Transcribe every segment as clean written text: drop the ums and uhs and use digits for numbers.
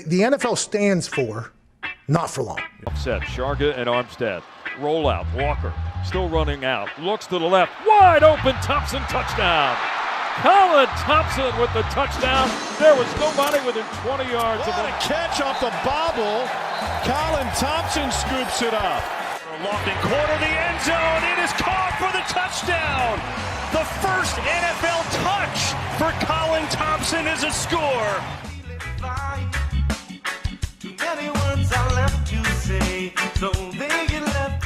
The NFL stands for not for long. Set, Sharga and Armstead. Roll out, Walker still running out. Looks to the left, wide open, Thompson touchdown. Colin Thompson with the touchdown. There was nobody within 20 yards. What a catch off the bobble. Colin Thompson scoops it up. Lofting corner, the end zone. It is caught for the touchdown. The first NFL touch for Colin Thompson is a score.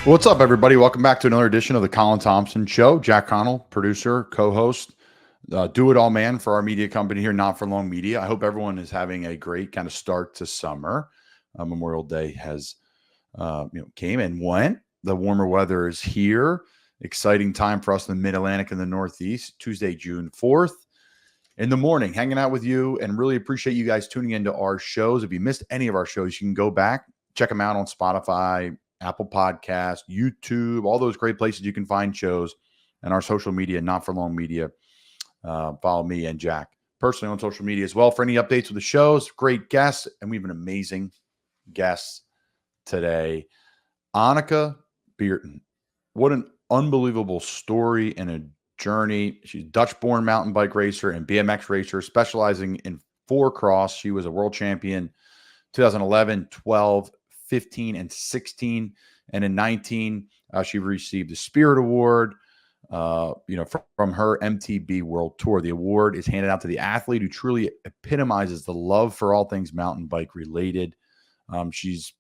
What's up, everybody? Welcome back to another edition of the Colin Thompson Show. Jack Connell, producer, co-host, do-it-all man for our media company here, Not For Long Media. I hope everyone is having a great kind of start to summer. Memorial Day has came and went. The warmer weather is here. Exciting time for us in the Mid-Atlantic and the Northeast. Tuesday, June 4th. In the morning, hanging out with you, and really appreciate you guys tuning into our shows. If you missed any of our shows, you can go back, check them out on Spotify, Apple Podcasts, YouTube, all those great places you can find shows, and our social media, Not For Long Media. Follow me and Jack personally on social media as well for any updates with the shows. Great guests, and we have an amazing guest today, Anneke Beerten. What an unbelievable story and a journey. She's a Dutch-born mountain bike racer and BMX racer, specializing in four cross. She was a world champion 2011, 12, 15, and 16. And in 19, she received the Spirit Award, from her MTB World Tour. The award is handed out to the athlete who truly epitomizes the love for all things mountain bike related. She's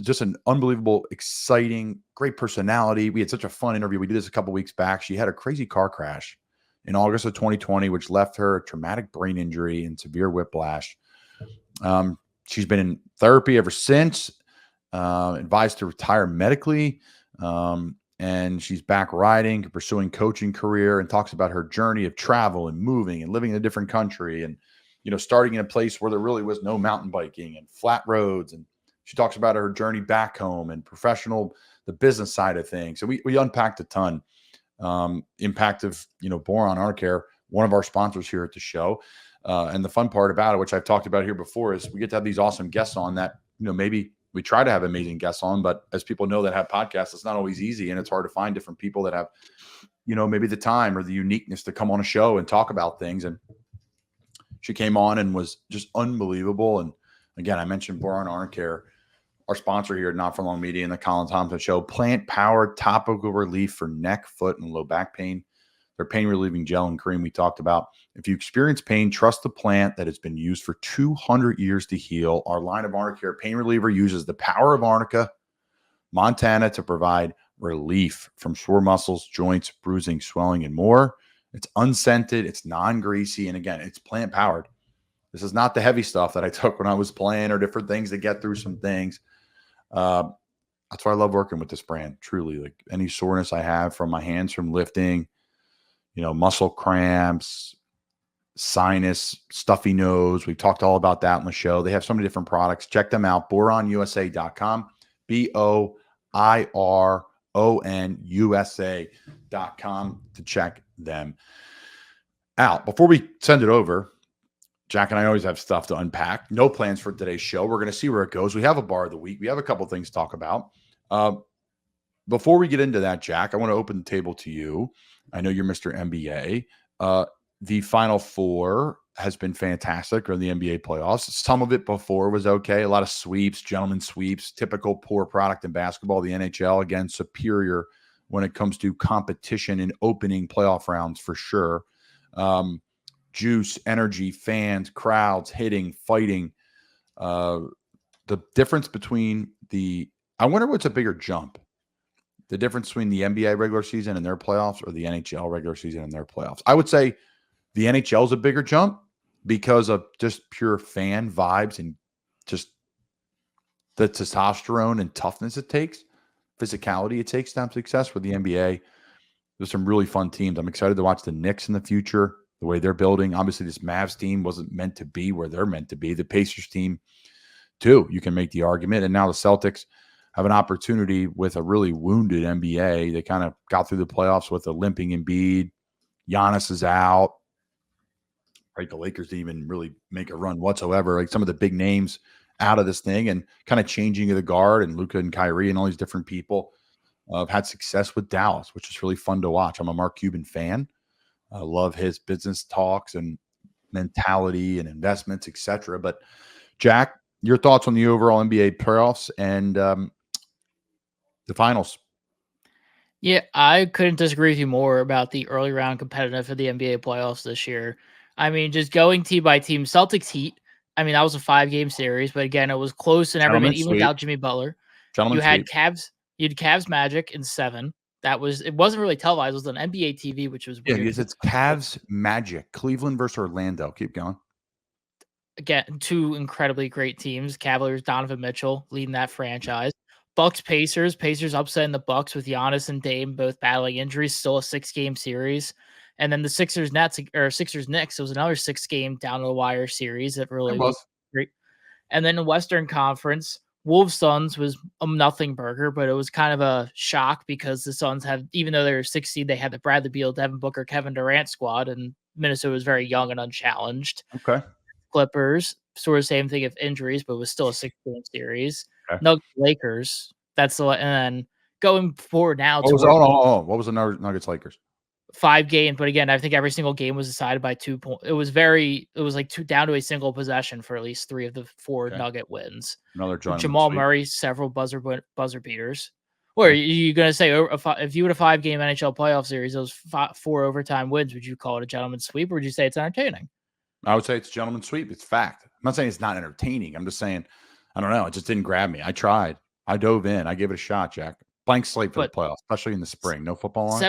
just an unbelievable, exciting, great personality. We had such a fun interview. We did this a couple weeks back. She had a crazy car crash in August of 2020, which left her a traumatic brain injury and severe whiplash. She's been in therapy ever since, advised to retire medically, and she's back riding, pursuing coaching career, and talks about her journey of travel and moving and living in a different country and, starting in a place where there really was no mountain biking and flat roads. And she talks about her journey back home and the business side of things. So we unpacked a ton. Impact of, Boron Arnicare, one of our sponsors here at the show. And the fun part about it, which I've talked about here before, is we get to have these awesome guests on that, maybe we try to have amazing guests on, but as people know that have podcasts, it's not always easy. And it's hard to find different people that have, maybe the time or the uniqueness to come on a show and talk about things. And she came on and was just unbelievable. And again, I mentioned Boron Arnicare, our sponsor here at Not For Long Media and the Colin Thompson Show. Plant-powered topical relief for neck, foot, and low back pain. Their pain-relieving gel and cream we talked about. If you experience pain, trust the plant that has been used for 200 years to heal. Our line of Arnicare pain reliever uses the power of Arnica, Montana, to provide relief from sore muscles, joints, bruising, swelling, and more. It's unscented, it's non-greasy, and again, it's plant-powered. This is not the heavy stuff that I took when I was playing or different things to get through some things. That's why I love working with this brand, truly. Like any soreness I have from my hands from lifting, muscle cramps, sinus, stuffy nose. We've talked all about that on the show. They have so many different products. Check them out, boronusa.com, BOIRONUSA.com to check them out. Before we send it over, Jack and I always have stuff to unpack. No plans for today's show. We're going to see where it goes. We have a bar of the week. We have a couple of things to talk about. Before we get into that, Jack, I want to open the table to you. I know you're Mr. NBA. The Final Four has been fantastic, or the NBA playoffs. Some of it before was okay. A lot of sweeps, gentlemen sweeps, typical poor product in basketball. The NHL, again, superior when it comes to competition in opening playoff rounds for sure. Juice, energy, fans, crowds, hitting, fighting. The difference between I wonder what's a bigger jump. The difference between the NBA regular season and their playoffs or the NHL regular season and their playoffs. I would say the NHL is a bigger jump because of just pure fan vibes and just the testosterone and toughness it takes, physicality it takes to have success. For the NBA, there's some really fun teams. I'm excited to watch the Knicks in the future, the way they're building. Obviously, this Mavs team wasn't meant to be where they're meant to be. The Pacers team, too, you can make the argument. And now the Celtics have an opportunity with a really wounded NBA. They kind of got through the playoffs with a limping Embiid. Giannis is out. right? The Lakers didn't even really make a run whatsoever. Like some of the big names out of this thing and kind of changing of the guard, and Luka and Kyrie and all these different people have had success with Dallas, which is really fun to watch. I'm a Mark Cuban fan. I love his business talks and mentality and investments, etc. But Jack, your thoughts on the overall NBA playoffs and the finals? Yeah, I couldn't disagree with you more about the early round competitive for the NBA playoffs this year. I mean, just going team by team, Celtics Heat. I mean, that was a 5-game series, but again, it was close in every minute, even without Jimmy Butler. You had Cavs Magic in 7. It wasn't really televised. It was on NBA TV, which was weird. Yeah, it's Cavs Magic, Cleveland versus Orlando. Keep going. Again, 2 incredibly great teams. Cavaliers, Donovan Mitchell leading that franchise. Bucks Pacers. Pacers upsetting the Bucks with Giannis and Dame both battling injuries. Still a 6-game series. And then the Sixers Knicks. It was another 6-game down to the wire series that really was great. And then the Western Conference, Wolves Suns was a nothing burger, but it was kind of a shock because the Suns had, even though they were 6 seed, they had the Bradley Beal, Devin Booker, Kevin Durant squad, and Minnesota was very young and unchallenged. Okay. Clippers, sort of same thing of injuries, but it was still a 6-game series. Okay. Nuggets Lakers, and then going forward now what was the Nuggets Lakers? 5 games, but again, I think every single game was decided by 2 points. It was like 2 down to a single possession for at least 3 of the 4 Nugget wins. Another Jamal Murray, several buzzer beaters. Or are you going to say if you had a 5-game NHL playoff series, those 4 overtime wins, would you call it a gentleman's sweep, or would you say it's entertaining? I would say it's a gentleman's sweep. It's fact. I'm not saying it's not entertaining. I'm just saying, I don't know. It just didn't grab me. I tried. I dove in. I gave it a shot, Jack. Blank slate for the playoffs, especially in the spring. No football on.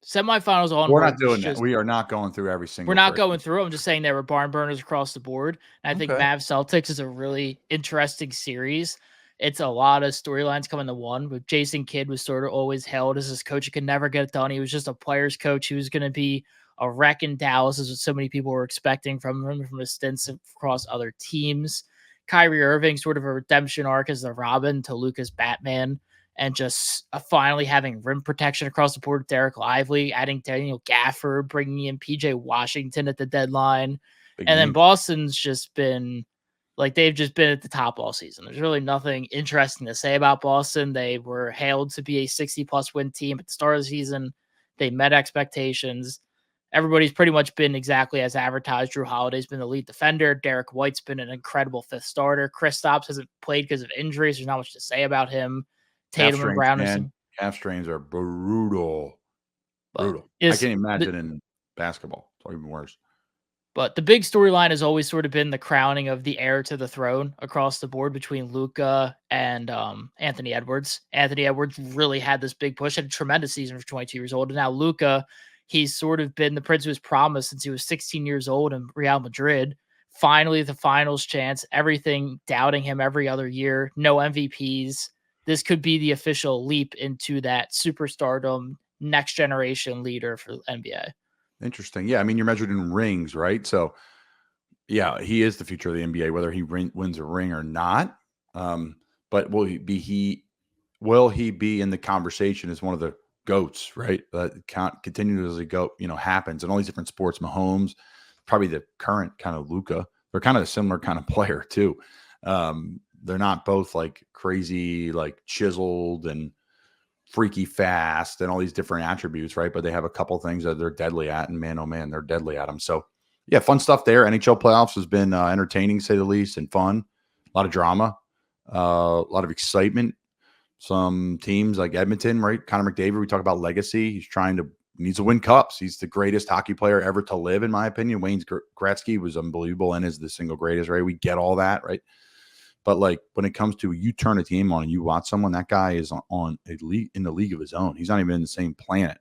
Semifinals on. We're not doing that. We are not going through every single. We're not going through. I'm just saying there were barn burners across the board. And I think Mavs Celtics is a really interesting series. It's a lot of storylines coming to one. But Jason Kidd was sort of always hailed as this coach who could never get it done. He was just a player's coach. He was going to be a wreck in Dallas, is what so many people were expecting from him from his stints across other teams. Kyrie Irving, sort of a redemption arc as the Robin to Luka's Batman, and just finally having rim protection across the board with Derek Lively, adding Daniel Gafford, bringing in PJ Washington at the deadline. Then Boston's just been like, they've just been at the top all season. There's really nothing interesting to say about Boston. They were hailed to be a 60-plus win team at the start of the season. They met expectations. Everybody's pretty much been exactly as advertised. Drew Holiday's been the lead defender. Derek White's been an incredible 5th starter. Kristaps hasn't played because of injuries. There's not much to say about him. Tatum and Brown. Calf strains are brutal. Brutal. I can't imagine in basketball. It's even worse. But the big storyline has always sort of been the crowning of the heir to the throne across the board between Luka and Anthony Edwards. Anthony Edwards really had this big push, had a tremendous season for 22 years old. And now Luka, he's sort of been the prince who was promised since he was 16 years old in Real Madrid. Finally, the finals chance, everything doubting him every other year, no MVPs. This could be the official leap into that superstardom, next generation leader for the NBA. Interesting. Yeah. I mean, you're measured in rings, right? So, yeah, he is the future of the NBA, whether he wins a ring or not. But will he be in the conversation as one of the GOATs, right? Continue as a GOAT, happens in all these different sports. Mahomes, probably the current kind of Luka. They're kind of a similar kind of player too. They're not both like crazy, like chiseled and freaky fast and all these different attributes, right? But they have a couple things that they're deadly at, and man, oh man, they're deadly at them. So yeah, fun stuff there. NHL playoffs has been entertaining, to say the least, and fun. A lot of drama, a lot of excitement. Some teams like Edmonton, right? Connor McDavid, we talk about legacy. Needs to win cups. He's the greatest hockey player ever to live, in my opinion. Wayne Gretzky was unbelievable and is the single greatest, right? We get all that, right? But like when it comes to you turn a team on and you watch someone, that guy is on a league in the league of his own. He's not even in the same planet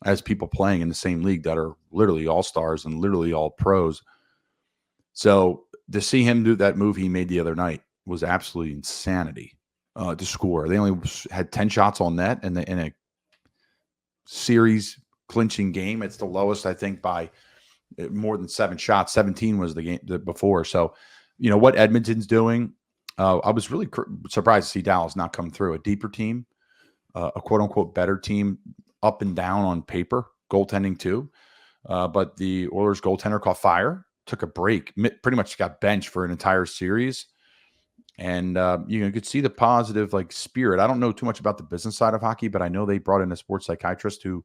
as people playing in the same league that are literally all stars and literally all pros. So to see him do that move he made the other night was absolutely insanity. To score, they only had 10 shots on net, and in a series clinching game, it's the lowest, I think, by more than 7 shots. 17 was the game before. So, what Edmonton's doing, I was really surprised to see Dallas not come through. A deeper team, a quote unquote better team, up and down on paper, goaltending too. But the Oilers goaltender caught fire, took a break, pretty much got benched for an entire series. And you could see the positive spirit. I don't know too much about the business side of hockey, but I know they brought in a sports psychiatrist who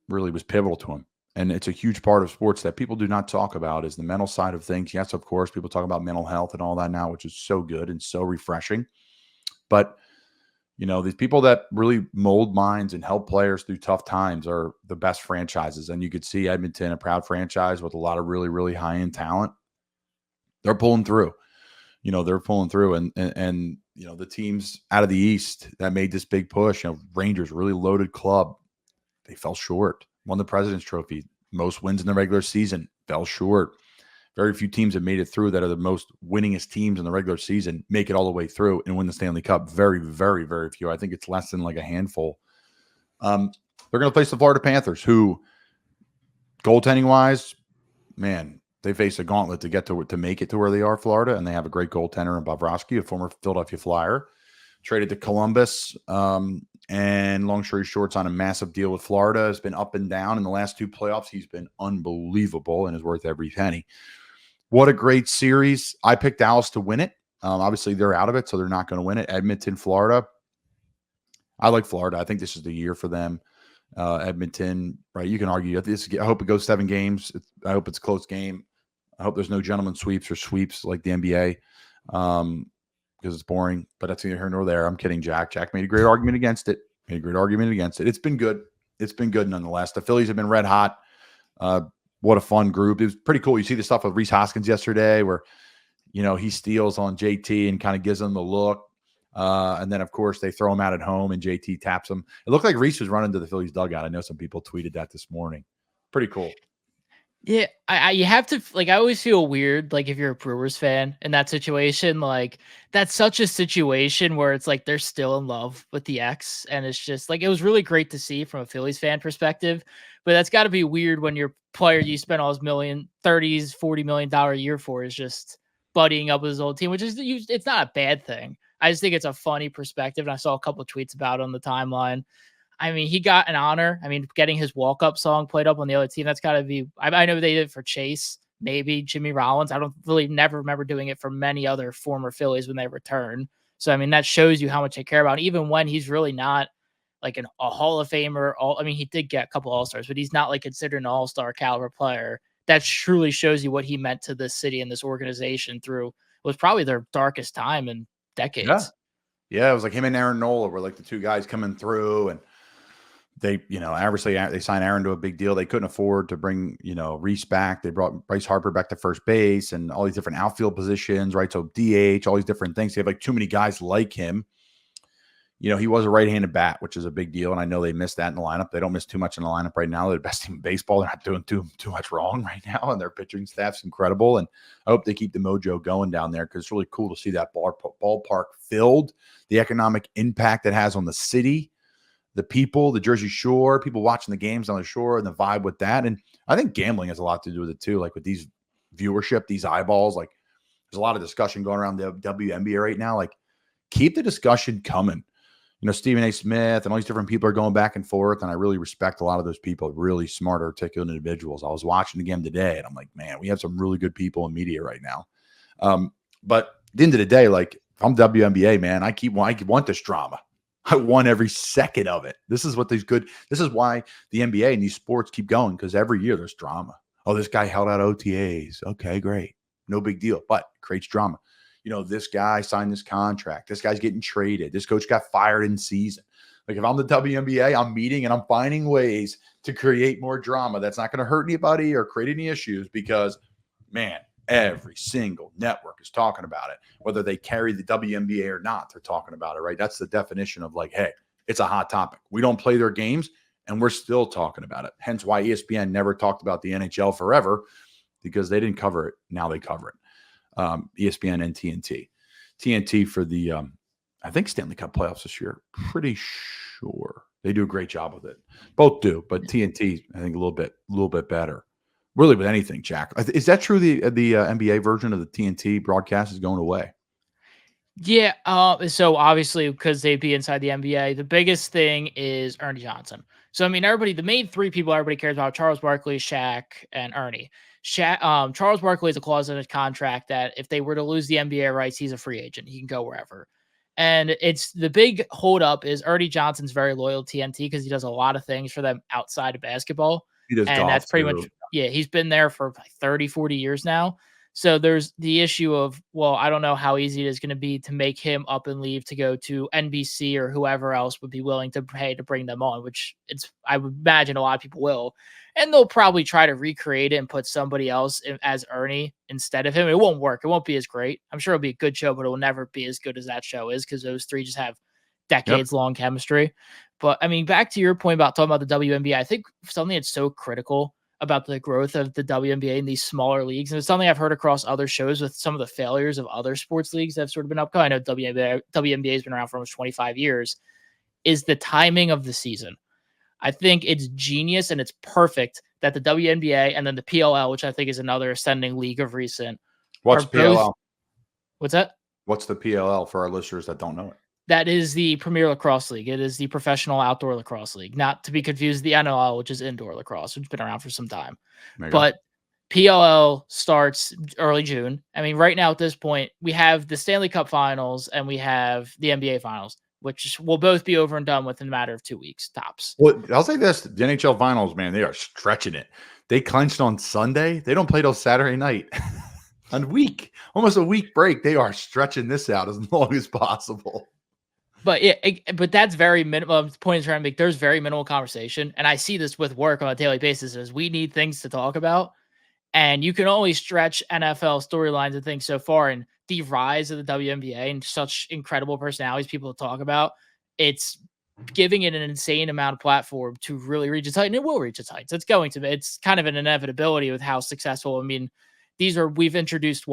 really was pivotal to him. And it's a huge part of sports that people do not talk about is the mental side of things. Yes, of course, people talk about mental health and all that now, which is so good and so refreshing. But, these people that really mold minds and help players through tough times are the best franchises. And you could see Edmonton, a proud franchise with a lot of really, really high-end talent. They're pulling through. They're pulling through. And the teams out of the East that made this big push, Rangers, really loaded club. They fell short. Won the President's Trophy. Most wins in the regular season. Fell short. Very few teams have made it through that are the most winningest teams in the regular season make it all the way through and win the Stanley Cup. Very, very, very few. I think it's less than a handful. They're going to face the Florida Panthers, who, goaltending-wise, man, they face a gauntlet to get to make it to where they are, Florida, and they have a great goaltender in Bobrovsky, a former Philadelphia Flyer. Traded to Columbus, and long story short, it's on a massive deal with Florida. Has been up and down in the last 2 playoffs. He's been unbelievable and is worth every penny. What a great series. I picked Dallas to win it. Obviously, they're out of it, so they're not going to win it. Edmonton, Florida. I like Florida. I think this is the year for them. Edmonton, right? You can argue. I hope it goes 7 games. I hope it's a close game. I hope there's no gentleman sweeps or sweeps like the NBA. Because it's boring, but that's neither here nor there. I'm kidding, Jack. Jack made a great argument against it. It's been good. It's been good nonetheless. The Phillies have been red hot. What a fun group. It was pretty cool. You see the stuff with Rhys Hoskins yesterday where, he steals on JT and kind of gives him the look. And then, of course, they throw him out at home and JT taps him. It looked like Rhys was running to the Phillies dugout. I know some people tweeted that this morning. Pretty cool. Yeah, you have to I always feel weird if you're a Brewers fan in that situation. That's such a situation where it's they're still in love with the ex, and it's just it was really great to see from a Phillies fan perspective. But that's got to be weird when your player you spent all his $40 million a year for is just buddying up with his old team, which is it's not a bad thing. I just think it's a funny perspective, and I saw a couple of tweets about it on the timeline. I mean, he got an honor. I mean, getting his walk-up song played up on the other team, that's got to be – I know they did it for Chase, maybe Jimmy Rollins. I don't really never remember doing it for many other former Phillies when they return. So, I mean, that shows you how much they care about him, even when he's really not a Hall of Famer. He did get a couple All-Stars, but he's not considered an All-Star caliber player. That truly shows you what he meant to this city and this organization through – was probably their darkest time in decades. Yeah, it was him and Aaron Nola were the 2 guys coming through, and they, obviously they signed Aaron to a big deal. They couldn't afford to bring, Rhys back. They brought Bryce Harper back to first base and all these different outfield positions, right? So DH, all these different things. They have too many guys like him. He was a right-handed bat, which is a big deal. And I know they missed that in the lineup. They don't miss too much in the lineup right now. They're the best team in baseball. They're not doing too much wrong right now. And their pitching staff's incredible. And I hope they keep the mojo going down there because it's really cool to see that ballpark filled, the economic impact it has on the city, the people, the Jersey Shore, people watching the games on the shore and the vibe with that. And I think gambling has a lot to do with it too. With these viewership, these eyeballs, there's a lot of discussion going around the WNBA right now. Keep the discussion coming. Stephen A. Smith and all these different people are going back and forth. And I really respect a lot of those people, really smart, articulate individuals. I was watching the game today and I'm like, man, we have some really good people in media right now. But at the end of the day, if I'm WNBA, man, I want this drama. I want every second of it. This is why the NBA and these sports keep going, because every year there's drama. Oh, this guy held out OTAs. Okay, great. No big deal, but it creates drama. This guy signed this contract. This guy's getting traded. This coach got fired in season. If I'm the WNBA, I'm meeting and I'm finding ways to create more drama that's not going to hurt anybody or create any issues because, man, every single network is talking about it. Whether they carry the WNBA or not, they're talking about it, right? That's the definition of hey, it's a hot topic. We don't play their games, and we're still talking about it. Hence why ESPN never talked about the NHL forever, because they didn't cover it. Now they cover it. ESPN and TNT. TNT for the, I think, Stanley Cup playoffs this year. Pretty sure. They do a great job with it. Both do, but TNT, I think, a little bit better. Really with anything, Jack. Is that true? The NBA version of the TNT broadcast is going away. Yeah. So obviously, because they'd be inside the NBA, the biggest thing is Ernie Johnson. So, I mean, the main three people everybody cares about, Charles Barkley, Shaq, and Ernie. Charles Barkley has a clause in his contract that if they were to lose the NBA rights, he's a free agent. He can go wherever. And it's the big holdup is Ernie Johnson's very loyal to TNT because he does a lot of things for them outside of basketball. He does And golf that's pretty too. much, he's been there for like 30, 40 years now. So there's the issue of, well, I don't know how easy it is going to be to make him up and leave to go to NBC or whoever else would be willing to pay to bring them on, which I would imagine a lot of people will. And they'll probably try to recreate it and put somebody else as Ernie instead of him. It won't work. It won't be as great. I'm sure it'll be a good show, but it will never be as good as that show is because those three just have decades-long chemistry. But, I mean, back to your point about talking about the WNBA, I think something that's so critical about the growth of the WNBA in these smaller leagues, and it's something I've heard across other shows with some of the failures of other sports leagues that have sort of been upcoming. I know WNBA has been around for almost 25 years, is the timing of the season. I think it's genius and it's perfect that the WNBA and then the PLL, which I think is another ascending league of recent. What's PLL? What's that? What's the PLL for our listeners that don't know it? That is the Premier Lacrosse League. It is the Professional Outdoor Lacrosse League, not to be confused with the NLL, which is indoor lacrosse, which has been around for some time. But PLL starts early June. I mean, right now at this point, we have the Stanley Cup Finals and we have the NBA Finals, which will both be over and done within a matter of 2 weeks, tops. Well, I'll say this. The NHL Finals, man, they are stretching it. They clinched on Sunday. They don't play till Saturday night. Almost a week break. They are stretching this out as long as possible. But but that's very minimal. Point is trying to make there's very minimal conversation, and I see this with work on a daily basis. Is we need things to talk about, and you can only stretch NFL storylines and things so far. And the rise of the WNBA and such incredible personalities people talk about, it's giving it an insane amount of platform to really reach its height, and it will reach its heights. It's going to. It's kind of an inevitability with how successful. I mean, we've introduced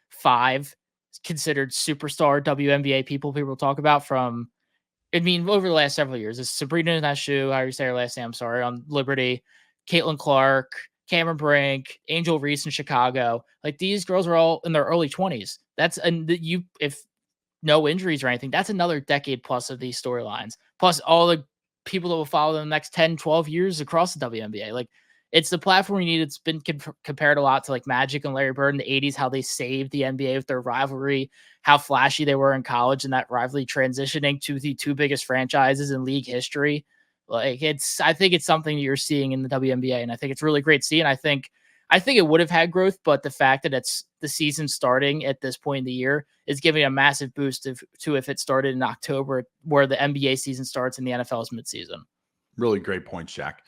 5 considered superstar WNBA people talk about from, I mean, over the last several years. It's Sabrina Ionescu, how you say her last name, I'm sorry, on Liberty, Caitlin Clark, Cameron Brink, Angel Reese in Chicago. Like, these girls are all in their early 20s. If no injuries or anything, that's another decade plus of these storylines. Plus all the people that will follow in the next 10, 12 years across the WNBA. Like, it's the platform you need. It's been compared a lot to like Magic and Larry Bird in the 80s, how they saved the NBA with their rivalry, how flashy they were in college, and that rivalry transitioning to the 2 biggest franchises in league history. Like, I think it's something that you're seeing in the WNBA, and I think it's really great to see. And I think it would have had growth, but the fact that it's the season starting at this point in the year is giving a massive boost to if it started in October, where the NBA season starts and the NFL's midseason. Really great points, Jack.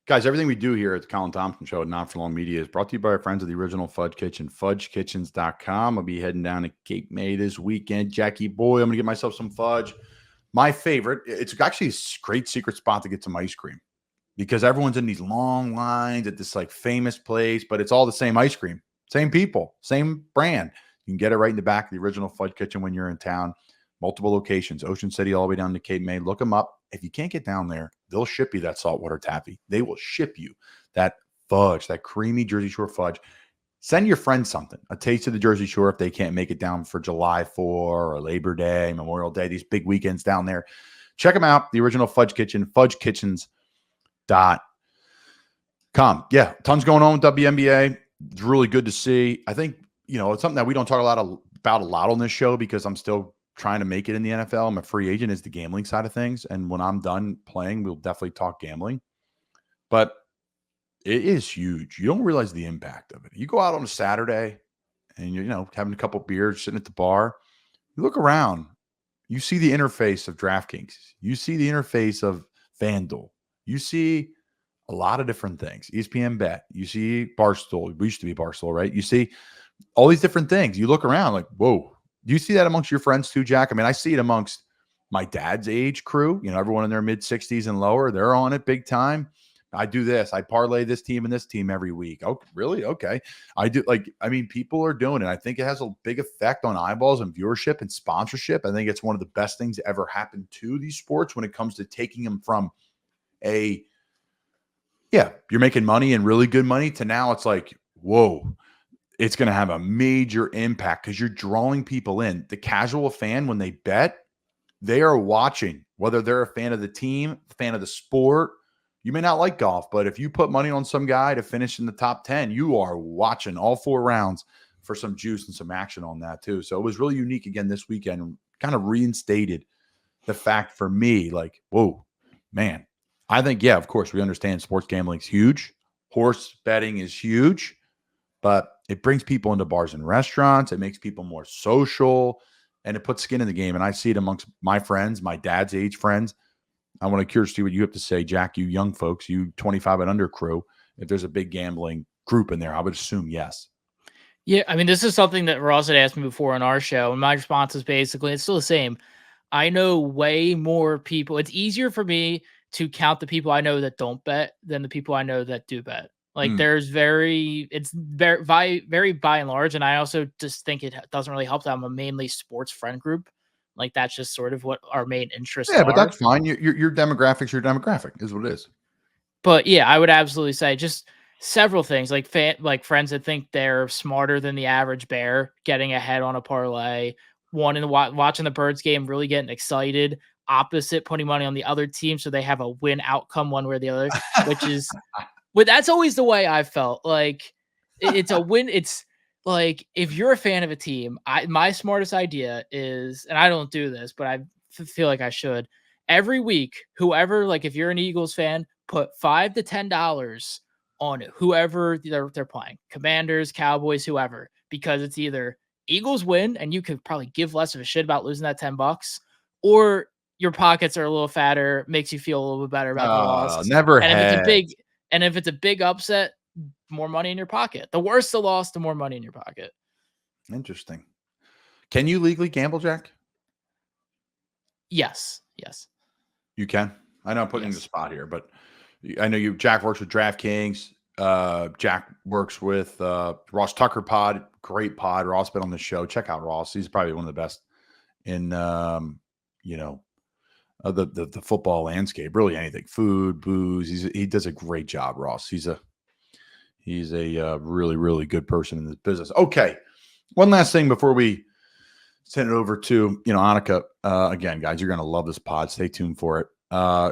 Guys, everything we do here at the Colin Thompson Show at Not For Long Media is brought to you by our friends at the Original Fudge Kitchen, fudgekitchens.com. I'll be heading down to Cape May this weekend. Jackie boy, I'm going to get myself some fudge. My favorite, it's actually a great secret spot to get some ice cream because everyone's in these long lines at this like famous place, but it's all the same ice cream, same people, same brand. You can get it right in the back of the Original Fudge Kitchen when you're in town. Multiple locations, Ocean City all the way down to Cape May. Look them up. If you can't get down there, they'll ship you that saltwater taffy. They will ship you that fudge, that creamy Jersey Shore fudge. Send your friends something, a taste of the Jersey Shore if they can't make it down for July 4 or Labor Day, Memorial Day, these big weekends down there. Check them out, the Original Fudge Kitchen, fudgekitchens.com. Yeah, tons going on with WNBA. It's really good to see. I think, it's something that we don't talk about a lot on this show because I'm still trying to make it in the NFL. I'm a free agent, is the gambling side of things. And when I'm done playing, we'll definitely talk gambling. But it is huge. You don't realize the impact of it. You go out on a Saturday and you're, having a couple beers, sitting at the bar. You look around, you see the interface of DraftKings. You see the interface of FanDuel. You see a lot of different things. ESPN Bet. You see Barstool. We used to be Barstool, right? You see all these different things. You look around like, whoa. Do you see that amongst your friends too, Jack? I mean, I see it amongst my dad's age crew, everyone in their mid 60s and lower, they're on it big time. I do this. I parlay this team and this team every week. Oh, really? Okay. People are doing it. I think it has a big effect on eyeballs and viewership and sponsorship. I think it's one of the best things that ever happened to these sports when it comes to taking them from you're making money and really good money to now it's like, whoa. It's going to have a major impact because you're drawing people in. The casual fan, when they bet, they are watching, whether they're a fan of the team, fan of the sport, You may not like golf, but if you put money on some guy to finish in the top 10, you are watching all 4 rounds for some juice and some action on that too. So it was really unique again this weekend, kind of reinstated the fact for me, like, whoa, man. I think, yeah, of course, we understand sports gambling is huge. Horse betting is huge, but it brings people into bars and restaurants. It makes people more social, and it puts skin in the game. And I see it amongst my friends, my dad's age friends. I want to curious to see what you have to say, Jack, you young folks, you 25 and under crew. If there's a big gambling group in there, I would assume yes. Yeah, I mean, this is something that Ross had asked me before on our show, and my response is basically, it's still the same. I know way more people. It's easier for me to count the people I know that don't bet than the people I know that do bet. Like it's very by and large. And I also just think it doesn't really help that I'm a mainly sports friend group. Like that's just sort of what our main interests are. Yeah, but that's fine. Your demographics, your demographic is what it is. But yeah, I would absolutely say just several things like friends that think they're smarter than the average bear, getting ahead on a parlay, watching the Birds game, really getting excited. Opposite, putting money on the other team so they have a win outcome one way or the other, which is, but that's always the way I felt. Like it's a win. It's like if you're a fan of a team, my smartest idea is, and I don't do this, but I feel like I should. Every week, whoever, like if you're an Eagles fan, put $5 to $10 on whoever they're playing, Commanders, Cowboys, whoever, because it's either Eagles win and you could probably give less of a shit about losing that $10, or your pockets are a little fatter, makes you feel a little bit better about the loss. Never and had. If it's a big upset, more money in your pocket. The worse the loss, the more money in your pocket. Interesting. Can you legally gamble, Jack? Yes. You can. I know I'm putting you in the spot here, but I know Jack works with DraftKings. Jack works with Ross Tucker Pod. Great pod. Ross been on the show. Check out Ross. He's probably one of the best in the football landscape. Really anything. Food, booze. He does a great job, Ross. He's a really, really good person in this business. Okay. One last thing before we send it over to, Anneke. Again, guys, you're going to love this pod. Stay tuned for it.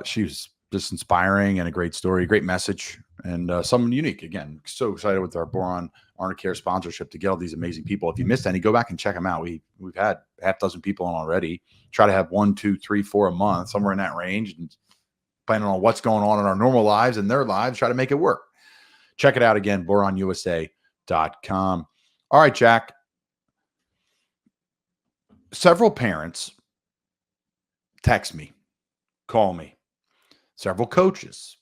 She was just inspiring and a great story, great message, and someone unique. Again, so excited with our Boron Arnicare sponsorship to get all these amazing people. If you missed any, go back and check them out. We've had half dozen people on already. Try to have 1, 2, 3, 4 a month, somewhere in that range, and depending on what's going on in our normal lives and their lives, try to make it work. Check it out again, boronusa.com. All right, Jack. Several parents text me, call me. Several coaches.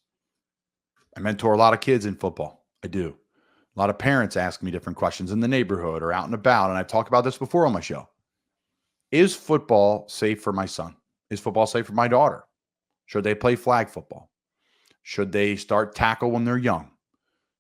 I mentor a lot of kids in football. I do. A lot of parents ask me different questions in the neighborhood or out and about, and I've talked about this before on my show. Is football safe for my son? Is football safe for my daughter? Should they play flag football? Should they start tackle when they're young?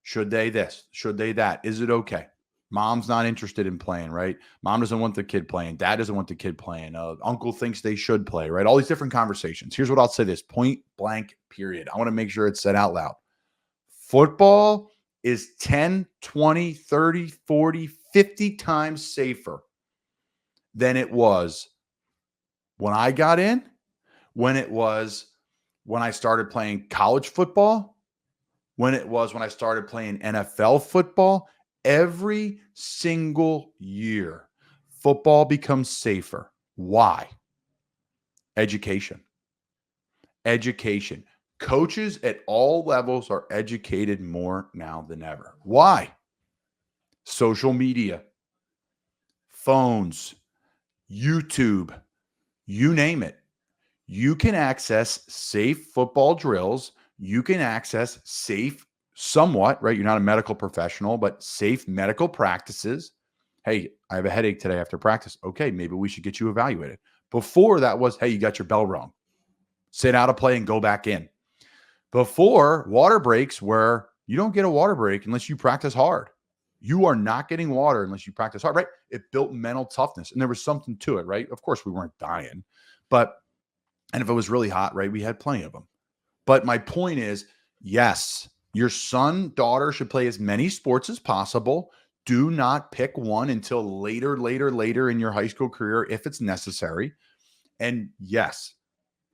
Should they this? Should they that? Is it okay? Mom's not interested in playing, right? Mom doesn't want the kid playing. Dad doesn't want the kid playing. Uncle thinks they should play, right? All these different conversations. Here's what I'll say this, point blank, period. I want to make sure it's said out loud. Football is 10, 20, 30, 40, 50 times safer than it was when I got in, when it was when I started playing college football, when it was when I started playing NFL football. Every single year, football becomes safer. Why? Education. Coaches at all levels are educated more now than ever. Why? Social media, phones, YouTube, you name it. You can access safe football drills. You can access safe somewhat, right? You're not a medical professional, but safe medical practices. Hey, I have a headache today after practice. Okay, maybe we should get you evaluated. Before that was, hey, you got your bell rung. Sit out of play and go back in. Before, water breaks where you don't get a water break unless you practice hard. You are not getting water unless you practice hard, right? It built mental toughness, and there was something to it, right? Of course, we weren't dying, and if it was really hot, right, we had plenty of them. But my point is, yes, your son, daughter should play as many sports as possible. Do not pick one until later in your high school career if it's necessary. And yes,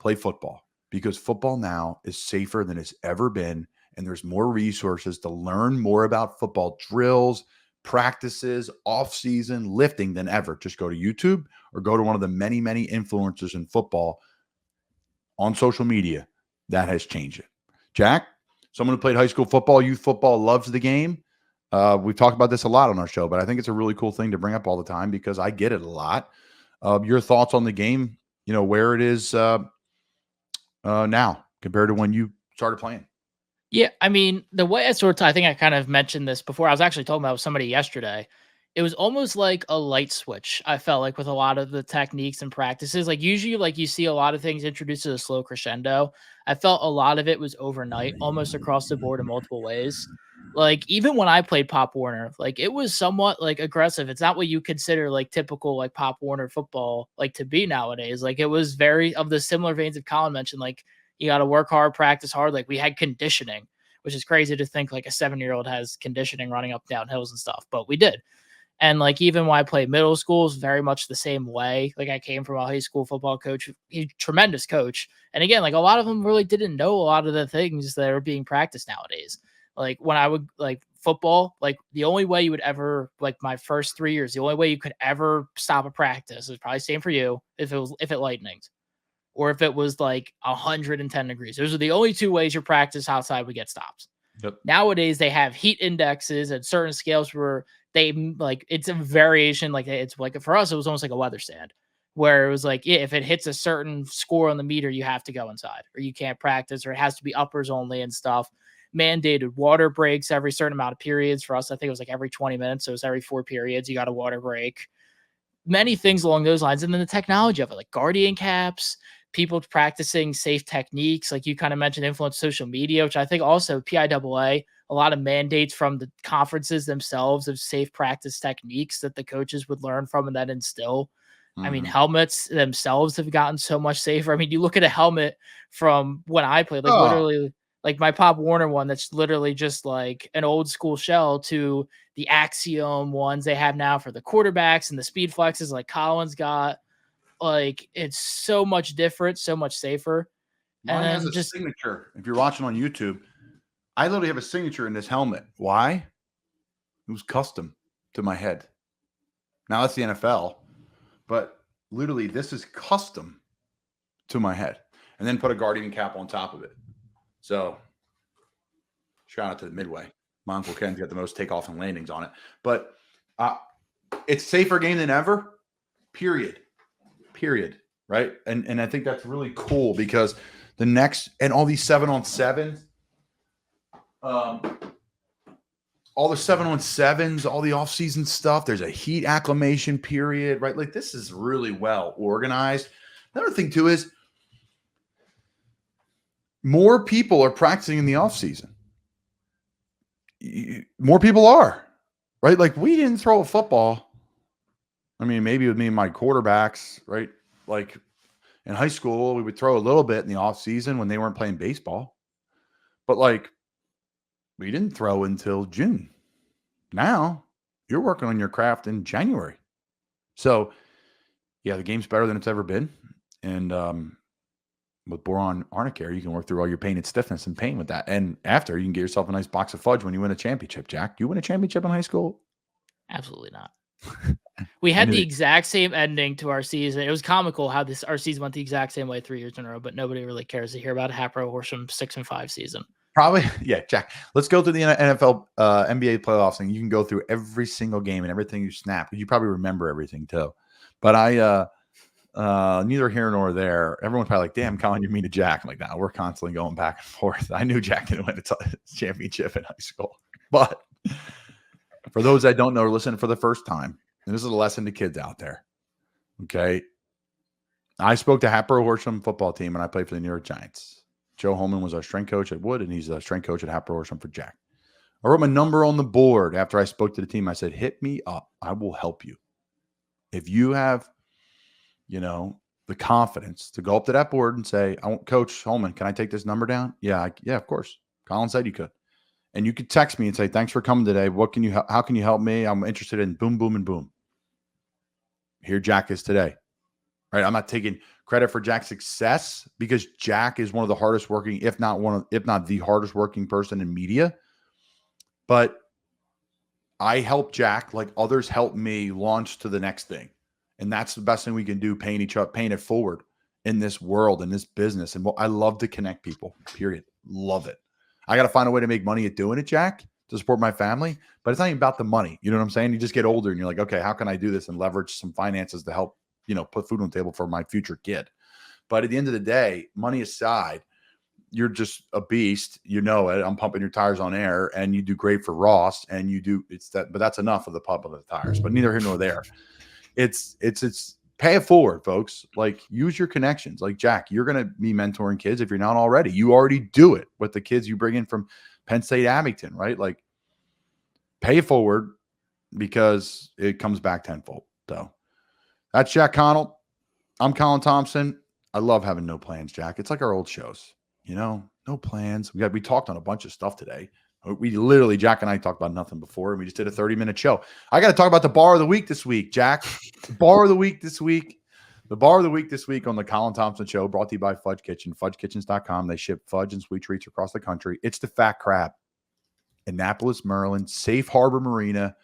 play football. because football now is safer than it's ever been. And there's more resources to learn more about football drills, practices, off-season, lifting than ever. Just go to YouTube or go to one of the many, many influencers in football on social media. That has changed it. Jack, someone who played high school football, youth football, loves the game. We've talked about this a lot on our show, but I think it's a really cool thing to bring up all the time because I get it a lot. Your thoughts on the game, where it is now compared to when you started playing? Yeah, I mean, the way I I think I kind of mentioned this before. I was actually talking about with somebody yesterday. It was almost like a light switch. I felt like with a lot of the techniques and practices, like usually, like you see a lot of things introduced to a slow crescendo. I felt a lot of it was overnight, almost across the board in multiple ways. Like even when I played Pop Warner, like it was somewhat like aggressive. It's not what you consider like typical like Pop Warner football like to be nowadays. Like it was very of the similar veins of Colin mentioned. Like you got to work hard, practice hard. Like we had conditioning, which is crazy to think like a 7-year-old has conditioning running up down hills and stuff, but we did. And like even when I played middle school, is very much the same way. Like I came from a high school football coach, he's a tremendous coach. And again, like a lot of them really didn't know a lot of the things that are being practiced nowadays. Like when I would like football, like the only way you would ever like my first 3 years, the only way you could ever stop a practice is probably same for you if it lightninged or if it was like 110 degrees. Those are the only two ways your practice outside would get stopped. Yep. Nowadays they have heat indexes and certain scales where they like it's a variation. Like it's like for us, it was almost like a weather stand where it was like, yeah, if it hits a certain score on the meter, you have to go inside or you can't practice or it has to be uppers only and stuff. Mandated water breaks every certain amount of periods. For us, I think it was like every 20 minutes. So it was every 4 periods. You got a water break. Many things along those lines. And then the technology of it, like guardian caps, people practicing safe techniques. Like you kind of mentioned influence social media, which I think also PIAA, a lot of mandates from the conferences themselves of safe practice techniques that the coaches would learn from and then instill. I mean, helmets themselves have gotten so much safer. I mean, you look at a helmet from when I played, like literally like my Pop Warner one, that's literally just like an old school shell to the Axiom ones they have now for the quarterbacks and the speed flexes like Colin's got. Like it's so much different, so much safer. Mine has a signature. If you're watching on YouTube, I literally have a signature in this helmet. Why? It was custom to my head. Now that's the NFL, but literally this is custom to my head. And then put a guardian cap on top of it. So shout out to the Midway. My Uncle Ken's got the most takeoff and landings on it. But it's safer game than ever, period. Right? And I think that's really cool because the next and all these 7-on-7s, all the 7-on-7s, all the off-season stuff, there's a heat acclimation period, right? Like this is really well organized. Another thing too is more people are practicing in the off-season. More people are, right? Like we didn't throw a football. I mean, maybe with me and my quarterbacks, right? Like in high school, we would throw a little bit in the off season when they weren't playing baseball, but like we didn't throw until June. Now you're working on your craft in January. So yeah, the game's better than it's ever been. And, with boron Arnicare, you can work through all your pain and stiffness and pain with that. And after you can get yourself a nice box of fudge when you win a championship, Jack. You win a championship in high school? Absolutely not. We had the exact same ending to our season. It was comical how our season went the exact same way 3 years in a row, but nobody really cares to hear about a Hapro Horsham 6-5 season. Probably. Yeah, Jack. Let's go through the NFL, NBA playoffs, and you can go through every single game and everything you snap. You probably remember everything too. But neither here nor there. Everyone's probably like, damn, Colin, you mean to Jack. I'm like, nah, we're constantly going back and forth. I knew Jack didn't win a championship in high school. But for those that don't know or listen for the first time, and this is a lesson to kids out there. Okay. I spoke to Hapro Horsham football team and I played for the New York Giants. Joe Holman was our strength coach at Wood, and he's a strength coach at Hapro Horsham for Jack. I wrote my number on the board after I spoke to the team. I said, hit me up. I will help you. If you have, the confidence to go up to that board and say, I want Coach Holman, can I take this number down? Yeah, of course. Colin said you could. And you could text me and say, thanks for coming today. How can you help me? I'm interested in boom, boom, and boom. Here Jack is today. right? I'm not taking credit for Jack's success because Jack is one of the hardest working, if not the hardest working person in media. But I help Jack like others help me launch to the next thing. And that's the best thing we can do, paying it forward in this world, in this business. And I love to connect people, period. Love it. I got to find a way to make money at doing it, Jack, to support my family. But it's not even about the money. You know what I'm saying? You just get older and you're like, okay, how can I do this and leverage some finances to help, put food on the table for my future kid? But at the end of the day, money aside, you're just a beast. You know it. I'm pumping your tires on air, and you do great for Ross, and but that's enough of the pump of the tires. But neither here nor there. It's pay it forward, folks. Like, use your connections. Like, Jack, you're going to be mentoring kids if you're not already. You already do it with the kids you bring in from Penn State, Abington, right? Like, pay it forward because it comes back tenfold. So that's Jack Connell. I'm Colin Thompson. I love having no plans, Jack. It's like our old shows, no plans. We talked on a bunch of stuff today. We literally, Jack and I talked about nothing before, and we just did a 30-minute show. I got to talk about the bar of the week this week, Jack. The bar of the week this week on the Colin Thompson Show, brought to you by Fudge Kitchen, fudgekitchens.com. They ship fudge and sweet treats across the country. It's the Fat Crab, Annapolis, Maryland, Safe Harbor Marina.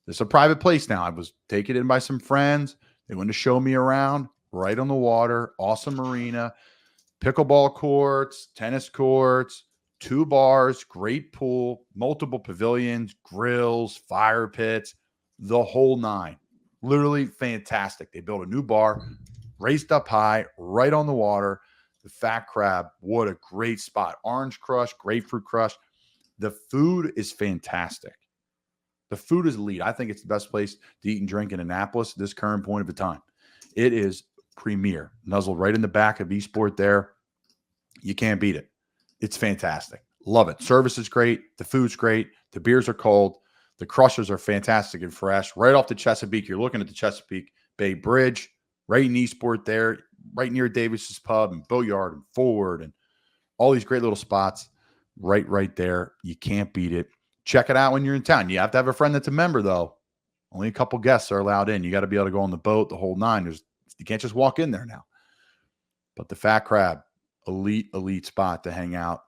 This is a private place now. I was taken in by some friends. They wanted to show me around, right on the water, awesome marina, pickleball courts, tennis courts, 2 bars, great pool, multiple pavilions, grills, fire pits, the whole 9. Literally fantastic. They built a new bar, raised up high, right on the water. The Fat Crab, what a great spot. Orange crush, grapefruit crush. The food is fantastic. The food is elite. I think it's the best place to eat and drink in Annapolis at this current point of the time. It is premier. Nuzzled right in the back of Eastport there. You can't beat it. It's fantastic. Love it. Service is great. The food's great. The beers are cold. The crushers are fantastic and fresh. Right off the Chesapeake. You're looking at the Chesapeake Bay Bridge, right in Eastport there, right near Davis's Pub and Boatyard and Forward and all these great little spots right there. You can't beat it. Check it out when you're in town. You have to have a friend that's a member, though. Only a couple guests are allowed in. You got to be able to go on the boat, the whole 9. You can't just walk in there now. But the Fat Crab, elite spot to hang out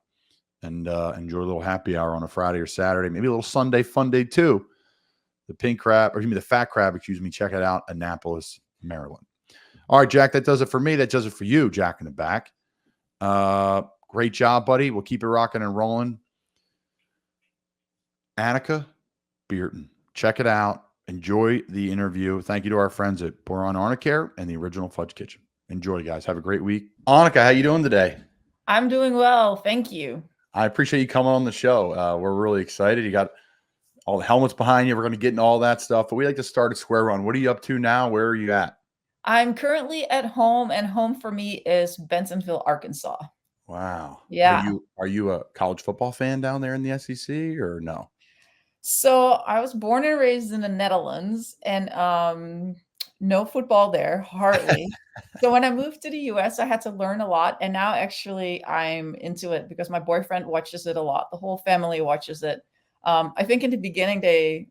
and enjoy a little happy hour on a Friday or Saturday, maybe a little Sunday fun day too. The Fat Crab, check it out, Annapolis, Maryland. All right, Jack, that does it for me. That does it for you, Jack in the back. Great job, buddy. We'll keep it rocking and rolling. Anneke Beerten, check it out. Enjoy the interview. Thank you to our friends at Boron Arnicare and the Original Fudge Kitchen. Enjoy, guys. Have a great week. Anneke, how you doing today? I'm doing well. Thank you. I appreciate you coming on the show. We're really excited. You got all the helmets behind you. We're going to get into all that stuff, but we like to start at square one. What are you up to now? Where are you at? I'm currently at home, and home for me is Bentonville, Arkansas. Wow. Yeah. Are you a college football fan down there in the SEC or no? So I was born and raised in the Netherlands, and no football there, hardly. So when I moved to the US, I had to learn a lot. And now actually I'm into it because my boyfriend watches it a lot. The whole family watches it. I think in the beginning, they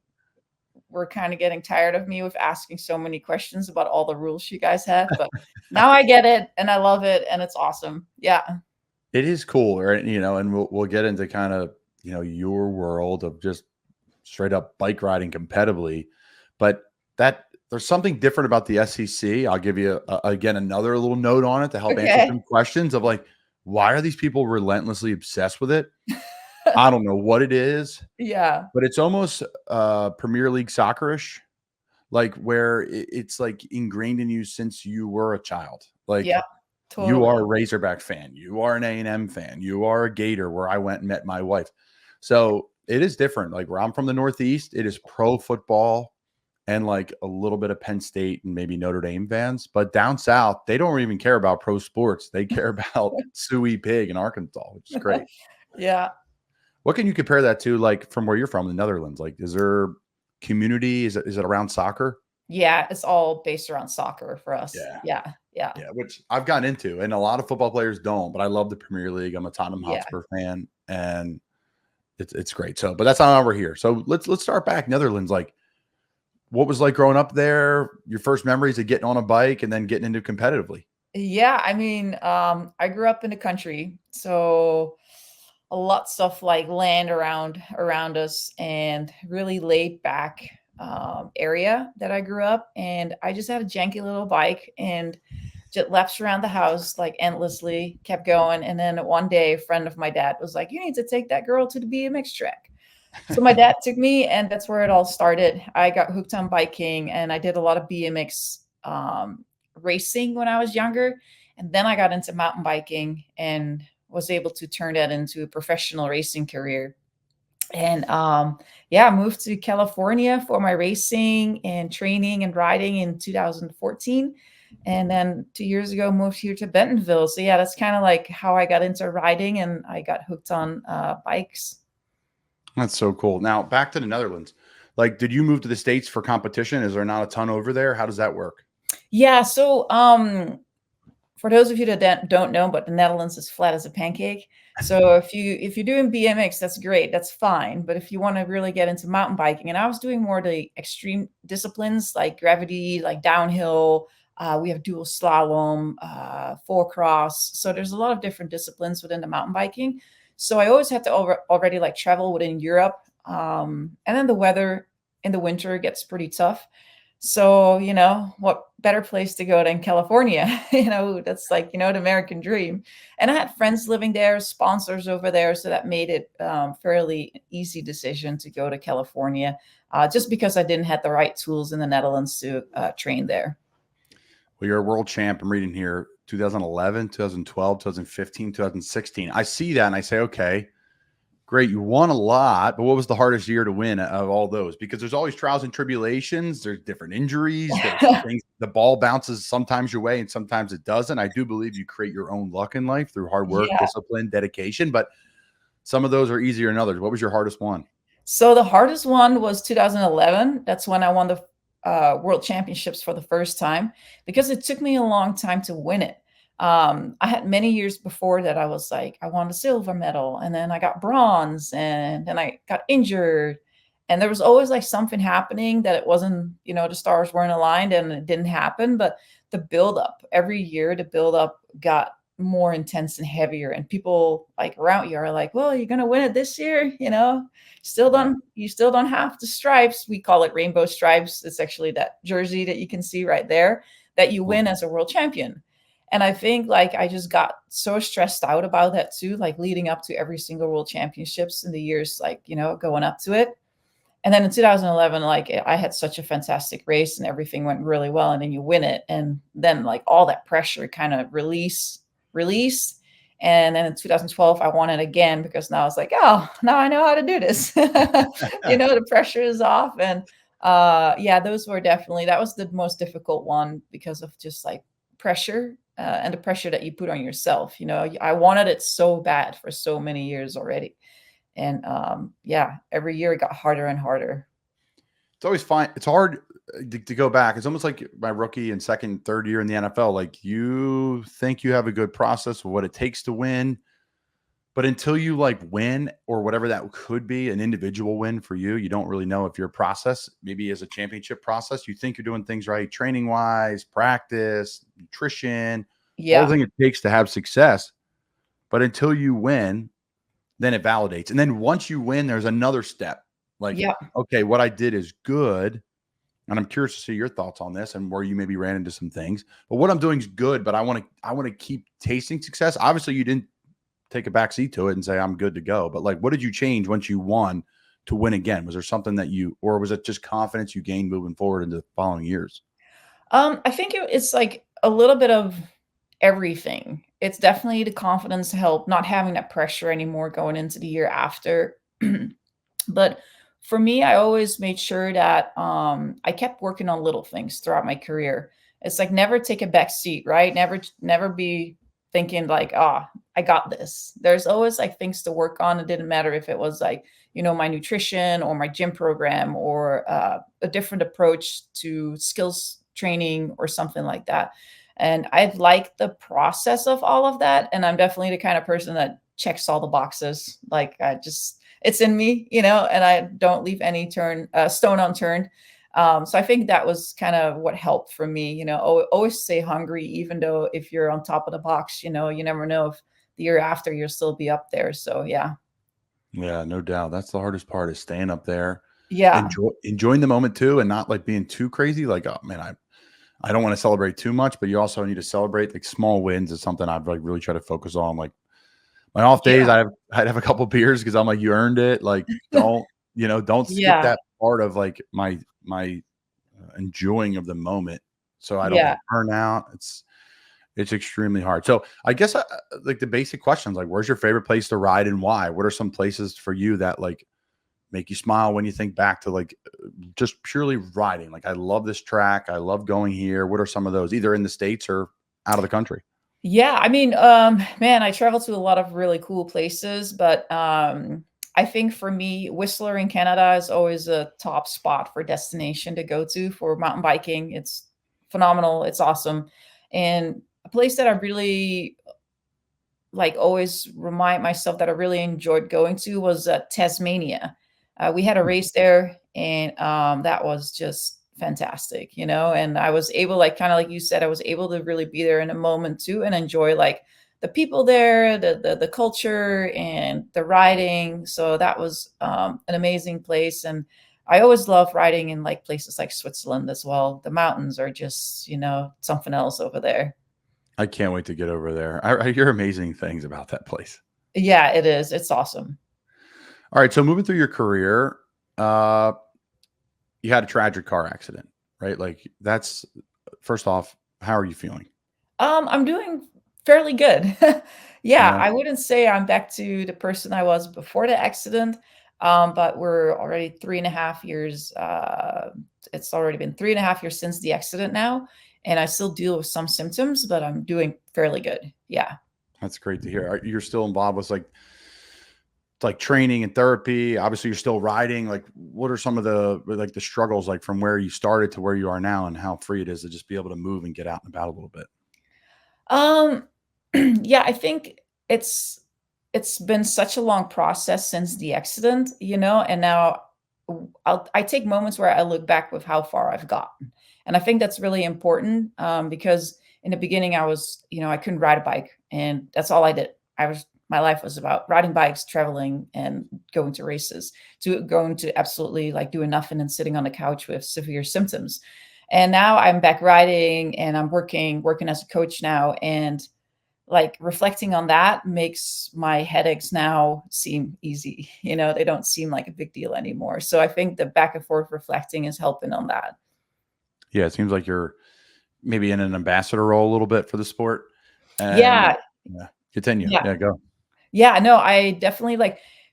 were kind of getting tired of me with asking so many questions about all the rules you guys have. But now I get it and I love it. And it's awesome. Yeah. It is cool, right? And we'll get into kind of, your world of just straight up bike riding competitively. But there's something different about the SEC. I'll give you, again, another little note on it to help answer some questions of like, why are these people relentlessly obsessed with it? I don't know what it is. Yeah. But it's almost Premier League soccer-ish, like where it's like ingrained in you since you were a child. Like, yeah, totally. You are a Razorback fan. You are an A&M fan. You are a Gator, where I went and met my wife. So it is different. Like where I'm from the Northeast, it is pro football and like a little bit of Penn State and maybe Notre Dame fans. But down south, they don't even care about pro sports. They care about Suey Pig in Arkansas, which is great. Yeah. What can you compare that to, like from where you're from, the Netherlands? Like, is there community? Is it around soccer? Yeah, it's all based around soccer for us. Yeah. Which I've gotten into, and a lot of football players don't. But I love the Premier League. I'm a Tottenham Hotspur fan, and it's great. So, but that's not why we're here. So let's start back. Netherlands, like, what was like growing up there? Your first memories of getting on a bike and then getting into competitively? Yeah, I mean, I grew up in the country, so a lots of like land around us, and really laid back area that I grew up. And I just had a janky little bike and just laps around the house like endlessly, kept going. And then one day, a friend of my dad was like, "You need to take that girl to the BMX track." So my dad took me, and that's where it all started. I got hooked on biking, and I did a lot of BMX racing when I was younger. And then I got into mountain biking and was able to turn that into a professional racing career. And yeah, I moved to California for my racing and training and riding in 2014. And then 2 years ago, moved here to Bentonville. So yeah, that's kind of like how I got into riding, and I got hooked on bikes. That's so cool. Now back to the Netherlands. Like, did you move to the States for competition? Is there not a ton over there? How does that work? Yeah. So for those of you that don't know, but the Netherlands is flat as a pancake. So if you're doing BMX, that's great, that's fine. But if you want to really get into mountain biking, and I was doing more the extreme disciplines like gravity, like downhill. We have dual slalom, four cross. So there's a lot of different disciplines within the mountain biking. So I always had to already like travel within Europe. And then the weather in the winter gets pretty tough. So, what better place to go than California? That's like, the American dream. And I had friends living there, sponsors over there. So that made it fairly easy decision to go to California, just because I didn't have the right tools in the Netherlands to train there. Well, you're a world champ. I'm reading here 2011, 2012, 2015, 2016. I see that and I say, okay, great. You won a lot, but what was the hardest year to win of all those? Because there's always trials and tribulations. There's different injuries. There's things, the ball bounces sometimes your way and sometimes it doesn't. I do believe you create your own luck in life through hard work, discipline, dedication, but some of those are easier than others. What was your hardest one? So the hardest one was 2011. That's when I won the World Championships for the first time, because it took me a long time to win it. I had many years before that I was like, I won a silver medal, and then I got bronze, and then I got injured. And there was always like something happening that it wasn't, the stars weren't aligned and it didn't happen. But the buildup every year, the buildup got more intense and heavier. And people like around you are like, well, you're going to win it this year. You still don't have the stripes. We call it rainbow stripes. It's actually that jersey that you can see right there that you win as a world champion. And I think like I just got so stressed out about that too, like leading up to every single world championships in the years, like, going up to it. And then in 2011, like I had such a fantastic race and everything went really well. And then you win it. And then like all that pressure kind of release. And then in 2012, I won it again, because now I was like, oh, now I know how to do this. The pressure is off. And yeah, that was the most difficult one, because of just like pressure. And the pressure that you put on yourself. I wanted it so bad for so many years already. And yeah, every year it got harder and harder. It's always fine. It's hard to go back. It's almost like my rookie and second, third year in the NFL. Like, you think you have a good process of what it takes to win, but until you like win, or whatever that could be, an individual win for you, you don't really know if your process, maybe as a championship process, you think you're doing things right, training wise, practice, nutrition, all the thing it takes to have success. But until you win, then it validates. And then once you win, there's another step. Like, okay, what I did is good. And I'm curious to see your thoughts on this and where you maybe ran into some things. But what I'm doing is good, but I want to keep tasting success. Obviously, you didn't take a backseat to it and say, I'm good to go. But like, what did you change once you won to win again? Was there something that or was it just confidence you gained moving forward into the following years? I think it's like a little bit of everything. It's definitely the confidence help, not having that pressure anymore going into the year after. But for me, I always made sure that I kept working on little things throughout my career. It's like never take a back seat, right? Never be thinking like, I got this. There's always like things to work on. It didn't matter if it was like, my nutrition or my gym program, or a different approach to skills training or something like that. And I like the process of all of that. And I'm definitely the kind of person that checks all the boxes. Like it's in me, and I don't leave any stone unturned. So I think that was kind of what helped for me, always stay hungry, even though if you're on top of the box, you never know if the year after you'll still be up there. So yeah. Yeah, no doubt. That's the hardest part is staying up there, Yeah. enjoying the moment too, and not like being too crazy. Like, oh man, I don't want to celebrate too much, but you also need to celebrate like small wins is something I've like really tried to focus on. Like my off days, Yeah. I'd have a couple beers because I'm like, you earned it. Like, don't skip Yeah. that part of like my enjoying of the moment, so I don't Yeah. like burn out. It's extremely hard. So I guess like the basic questions, like where's your favorite place to ride and why? What are some places for you that like make you smile when you think back to like just purely riding? Like, I love this track. I love going here. What are some of those, either in the States or out of the country? Yeah, I mean, man, I travel to a lot of really cool places, but I think for me, Whistler in Canada is always a top spot for destination to go to for mountain biking. It's phenomenal. It's awesome. And a place that I really like always remind myself that I really enjoyed going to was Tasmania. We had a race there, and that was just fantastic, And I was able, like kind of like you said, I was able to really be there in a moment too, and enjoy like the people there, the culture, and the riding. So that was an amazing place, and I always love riding in like places like Switzerland as well. The mountains are just something else over there. I can't wait to get over there. I hear amazing things about that place. Yeah, it is. It's awesome. All right. So moving through your career, you had a tragic car accident, right? Like that's, first off, how are you feeling? I'm doing fairly good. Yeah, Yeah. I wouldn't say I'm back to the person I was before the accident, but we're already 3.5 years. It's already been 3.5 years since the accident now, and I still deal with some symptoms, but I'm doing fairly good. Yeah. That's great to hear. You're still involved with like training and therapy. Obviously you're still riding. Like what are some of the struggles, like from where you started to where you are now, and how free it is to just be able to move and get out and about a little bit? Um, yeah, I think it's been such a long process since the accident, and now I take moments where I look back with how far I've gotten. And I think that's really important because in the beginning I was, I couldn't ride a bike, and that's all I did. My life was about riding bikes, traveling, and going to races, to going to absolutely like doing nothing and sitting on the couch with severe symptoms. And now I'm back riding, and I'm working as a coach now, and like reflecting on that makes my headaches now seem easy. They don't seem like a big deal anymore. So I think the back and forth reflecting is helping on that. Yeah. It seems like you're maybe in an ambassador role a little bit for the sport. And Yeah. yeah, continue. Yeah. Yeah, go. Yeah. No, I definitely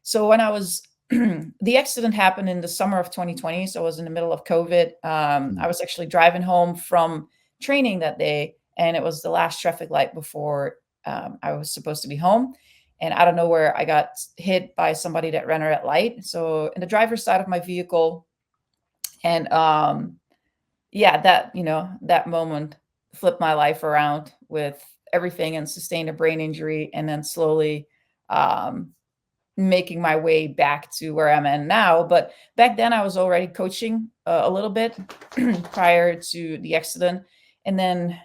so when I was, the accident happened in the summer of 2020. So I was in the middle of COVID. I was actually driving home from training that day, and it was the last traffic light before I was supposed to be home. And out of nowhere, I got hit by somebody that ran a red light. So in the driver's side of my vehicle, and yeah, that moment flipped my life around with everything, and sustained a brain injury, and then slowly um, making my way back to where I'm at now. But back then I was already coaching a little bit prior to the accident. And then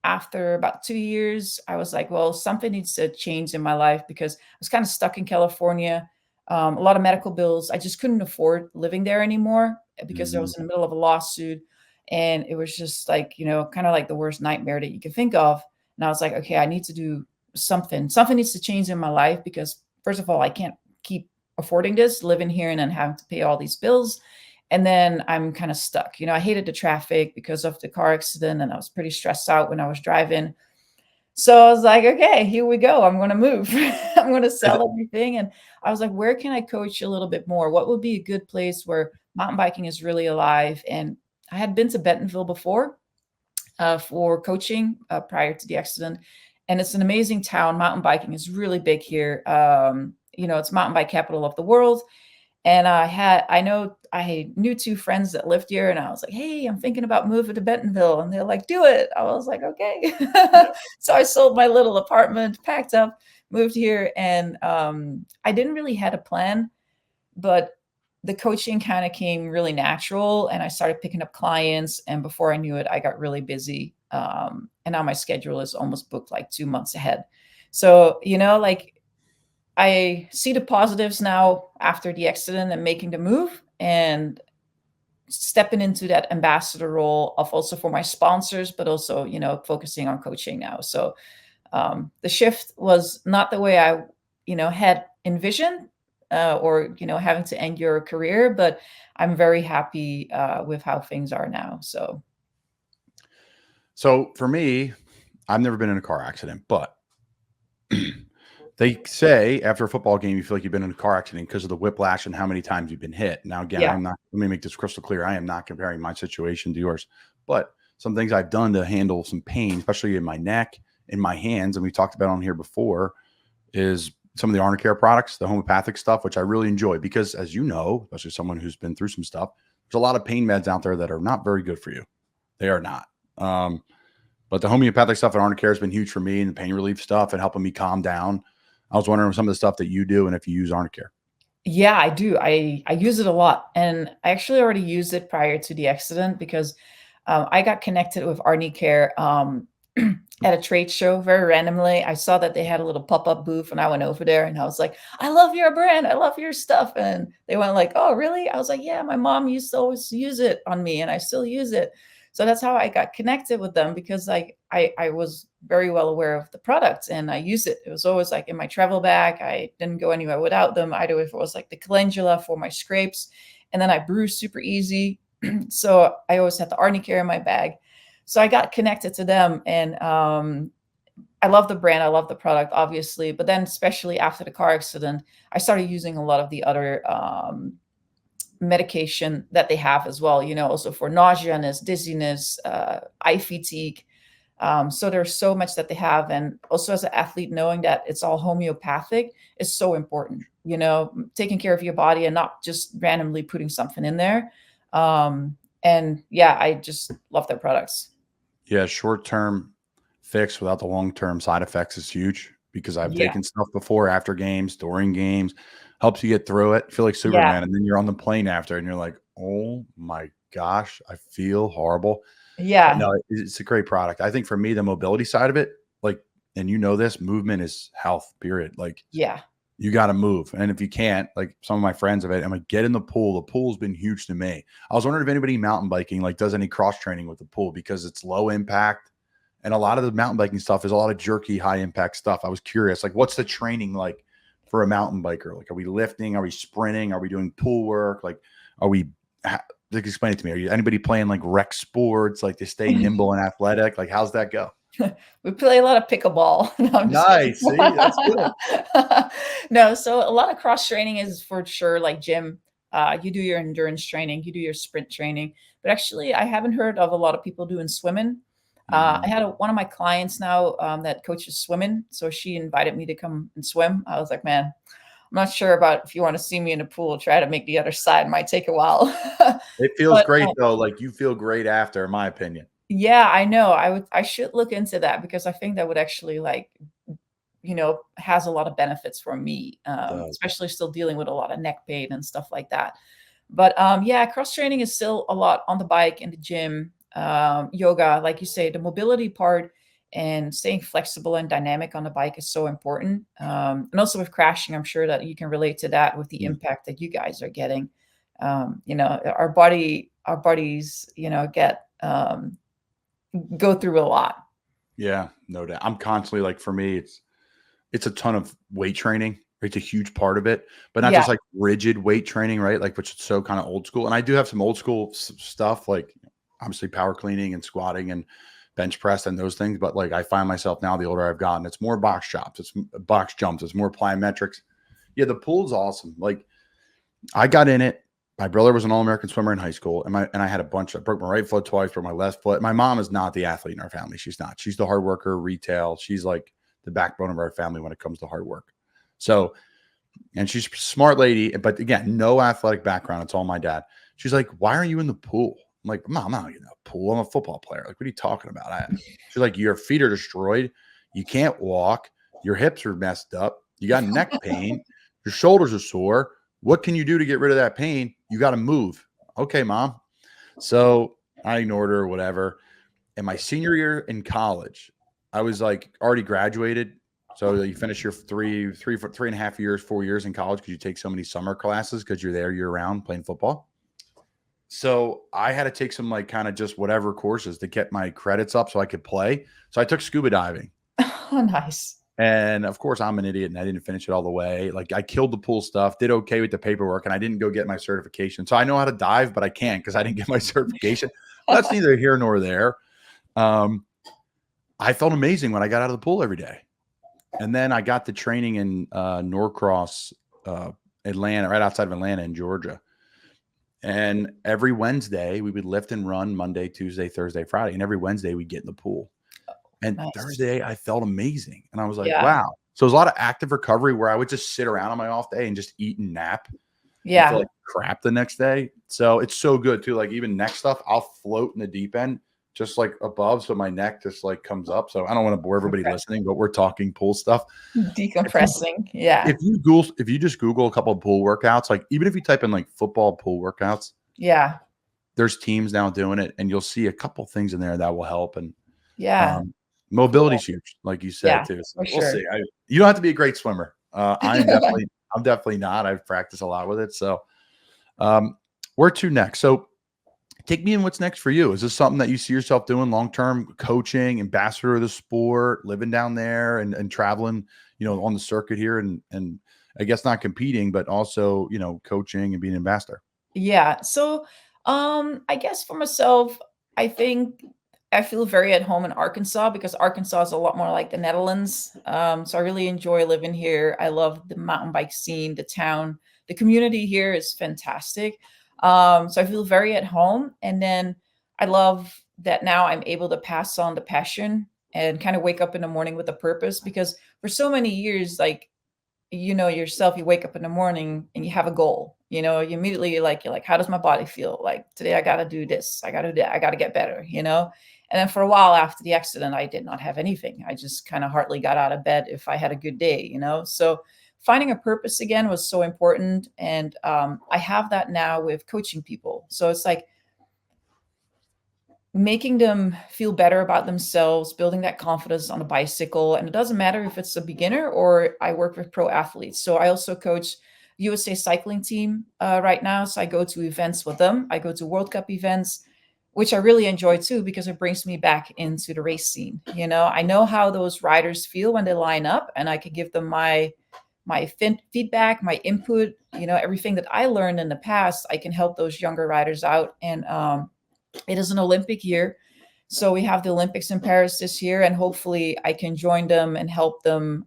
after about 2 years, I was like, well, something needs to change in my life, because I was kind of stuck in California. A lot of medical bills. I just couldn't afford living there anymore because I Mhm. was in the middle of a lawsuit. And it was just like, kind of like the worst nightmare that you can think of. And I was like, okay, I need to do something. Something needs to change in my life, because first of all, I can't keep affording this, living here and then having to pay all these bills. And then I'm kind of stuck. I hated the traffic because of the car accident, and I was pretty stressed out when I was driving. So I was like, okay, here we go. I'm going to move. I'm going to sell everything. And I was like, where can I coach a little bit more? What would be a good place where mountain biking is really alive? And I had been to Bentonville before for coaching prior to the accident. And it's an amazing town. Mountain biking is really big here. It's mountain bike capital of the world. And I knew two friends that lived here, and I was like, hey, I'm thinking about moving to Bentonville. And they're like, do it. I was like, okay. So I sold my little apartment, packed up, moved here. And I didn't really had a plan, but the coaching kind of came really natural, and I started picking up clients. And before I knew it, I got really busy. And now my schedule is almost booked like 2 months ahead. So, like, I see the positives now after the accident and making the move and stepping into that ambassador role of also for my sponsors, but also, focusing on coaching now. So the shift was not the way I, had envisioned or, having to end your career, but I'm very happy with how things are now. So for me, I've never been in a car accident, but they say after a football game, you feel like you've been in a car accident because of the whiplash and how many times you've been hit. Now, again, Yeah. let me make this crystal clear. I am not comparing my situation to yours, but some things I've done to handle some pain, especially in my neck, in my hands, and we talked about on here before, is some of the Arnicare products, the homeopathic stuff, which I really enjoy because, as you know, especially someone who's been through some stuff, there's a lot of pain meds out there that are not very good for you. They are not. But the homeopathic stuff at Arnicare has been huge for me, and the pain relief stuff and helping me calm down. I was wondering some of the stuff that you do and if you use Arnicare. Yeah, I do. I use it a lot. And I actually already used it prior to the accident because I got connected with Arnicare at a trade show very randomly. I saw that they had a little pop-up booth and I went over there and I was like, I love your brand. I love your stuff. And they went like, oh, really? I was like, yeah, my mom used to always use it on me and I still use it. So that's how I got connected with them because I was very well aware of the product and I use it. It was always like in my travel bag. I didn't go anywhere without them. Either if it was like the calendula for my scrapes, and then I bruise super easy. So I always had the Arnicare in my bag. So I got connected to them and I love the brand. I love the product, obviously. But then especially after the car accident, I started using a lot of the other medication that they have as well, also for nauseousness, dizziness, eye fatigue. So there's so much that they have. And also as an athlete, knowing that it's all homeopathic is so important, taking care of your body and not just randomly putting something in there. And yeah, I just love their products. Yeah, short-term fix without the long-term side effects is huge because I've taken stuff before, after games, during games, helps you get through it. Feel like Superman. And then you're on the plane after and you're like, oh my gosh, I feel horrible. Yeah. But no, it's a great product. I think for me, the mobility side of it, like, and this, movement is health, period. Like, yeah, you got to move. And if you can't, like some of my friends have it, I'm like, get in the pool. The pool's been huge to me. I was wondering if anybody mountain biking, like, does any cross training with the pool because it's low impact. And a lot of the mountain biking stuff is a lot of jerky, high impact stuff. I was curious, like, what's the training like for a mountain biker? Like, are we lifting? Are we sprinting? Are we doing pool work? Like, are we, like, explain it to me. Are you anybody playing like rec sports, like to stay nimble and athletic? Like, how's that go? We play a lot of pickleball. No, nice. See, that's good. No, so a lot of cross training is for sure like gym. You do your endurance training, you do your sprint training. But actually, I haven't heard of a lot of people doing swimming. I had one of my clients now that coaches swimming. So she invited me to come and swim. I was like, man, I'm not sure about if you want to see me in a pool, try to make the other side. It might take a while. It feels great though. Like, you feel great after, in my opinion. Yeah, I know. I should look into that because I think that would actually has a lot of benefits for me, especially still dealing with a lot of neck pain and stuff like that. But yeah, cross training is still a lot on the bike, in the gym, yoga, like you say, the mobility part and staying flexible and dynamic on the bike is so important. And also with crashing, I'm sure that you can relate to that with the impact that you guys are getting. Our bodies, go through a lot. Yeah, no doubt. I'm constantly, like, for me, it's a ton of weight training. It's a huge part of it, but not just like rigid weight training, right? Like, which is so kind of old school. And I do have some old school stuff, like obviously power cleaning and squatting and bench press and those things. But like, I find myself now, the older I've gotten, it's more box chops, it's box jumps, it's more plyometrics. Yeah, the pool's awesome. Like, I got in it. My brother was an All-American swimmer in high school, and I had a bunch. I broke my right foot twice, broke my left foot. My mom is not the athlete in our family. She's not. She's the hard worker, retail. She's like the backbone of our family when it comes to hard work. So, and she's a smart lady, but again, no athletic background. It's all my dad. She's like, why aren't you in the pool? I'm like, Mom, I'm not in the pool. I'm a football player. Like, what are you talking about? She's like, your feet are destroyed. You can't walk. Your hips are messed up. You got neck pain. Your shoulders are sore. What can you do to get rid of that pain? you got to move. Okay, mom. So I ignored her or whatever. And my senior year in college, I was like already graduated. So you finish your 3.5 years, 4 years in college because you take so many summer classes because you're there year round playing football. So I had to take some like kind of just whatever courses to get my credits up so I could play. So I took scuba diving. Oh, nice. And of course, I'm an idiot and I didn't finish it all the way. Like I killed the pool stuff, did okay with the paperwork, and I didn't go get my certification. So I know how to dive, but I can't because I didn't get my certification. That's neither here nor there. I felt amazing when I got out of the pool every day. And then I got the training in Norcross, Atlanta, right outside of Atlanta in Georgia. And every Wednesday we would lift and run Monday, Tuesday, Thursday, Friday. And every Wednesday we'd get in the pool. And Nice. Thursday I felt amazing. And I was like, Yeah. wow. So it was a lot of active recovery where I would just sit around on my off day and just eat and nap. Yeah. And feel like crap the next day. So it's so good too. Like even neck stuff, I'll float in the deep end, just like above. So my neck just like comes up. So I don't want to bore everybody listening, but we're talking pool stuff. Decompressing. Yeah. If you just Google a couple of pool workouts, like even if you type in like football pool workouts, Yeah. there's teams now doing it, and you'll see a couple things in there that will help. And Yeah. mobility's huge, like you said Yeah, too. So for we'll sure. see. You don't have to be a great swimmer. I'm definitely not. I've practiced a lot with it. So where to next? So take me in what's next for you. Is this something that you see yourself doing long-term, coaching, ambassador of the sport, living down there and traveling, on the circuit here and I guess not competing, but also, coaching and being an ambassador? Yeah. So, I guess for myself, I think I feel very at home in Arkansas because Arkansas is a lot more like the Netherlands. So I really enjoy living here. I love the mountain bike scene, the town, the community here is fantastic. So I feel very at home. And then I love that now I'm able to pass on the passion and kind of wake up in the morning with a purpose because for so many years, like, yourself, you wake up in the morning and you have a goal, you immediately you're like, how does my body feel? Like today I got to do this. I got to do that. I got to get better, And then for a while after the accident, I did not have anything. I just kind of hardly got out of bed if I had a good day, So finding a purpose again was so important. And I have that now with coaching people. So it's like making them feel better about themselves, building that confidence on a bicycle. And it doesn't matter if it's a beginner or I work with pro athletes. So I also coach USA cycling team right now. So I go to events with them. I go to World Cup events, which I really enjoy too, because it brings me back into the race scene. I know how those riders feel when they line up and I can give them my feedback, my input, everything that I learned in the past, I can help those younger riders out. And it is an Olympic year. So we have the Olympics in Paris this year, and hopefully I can join them and help them,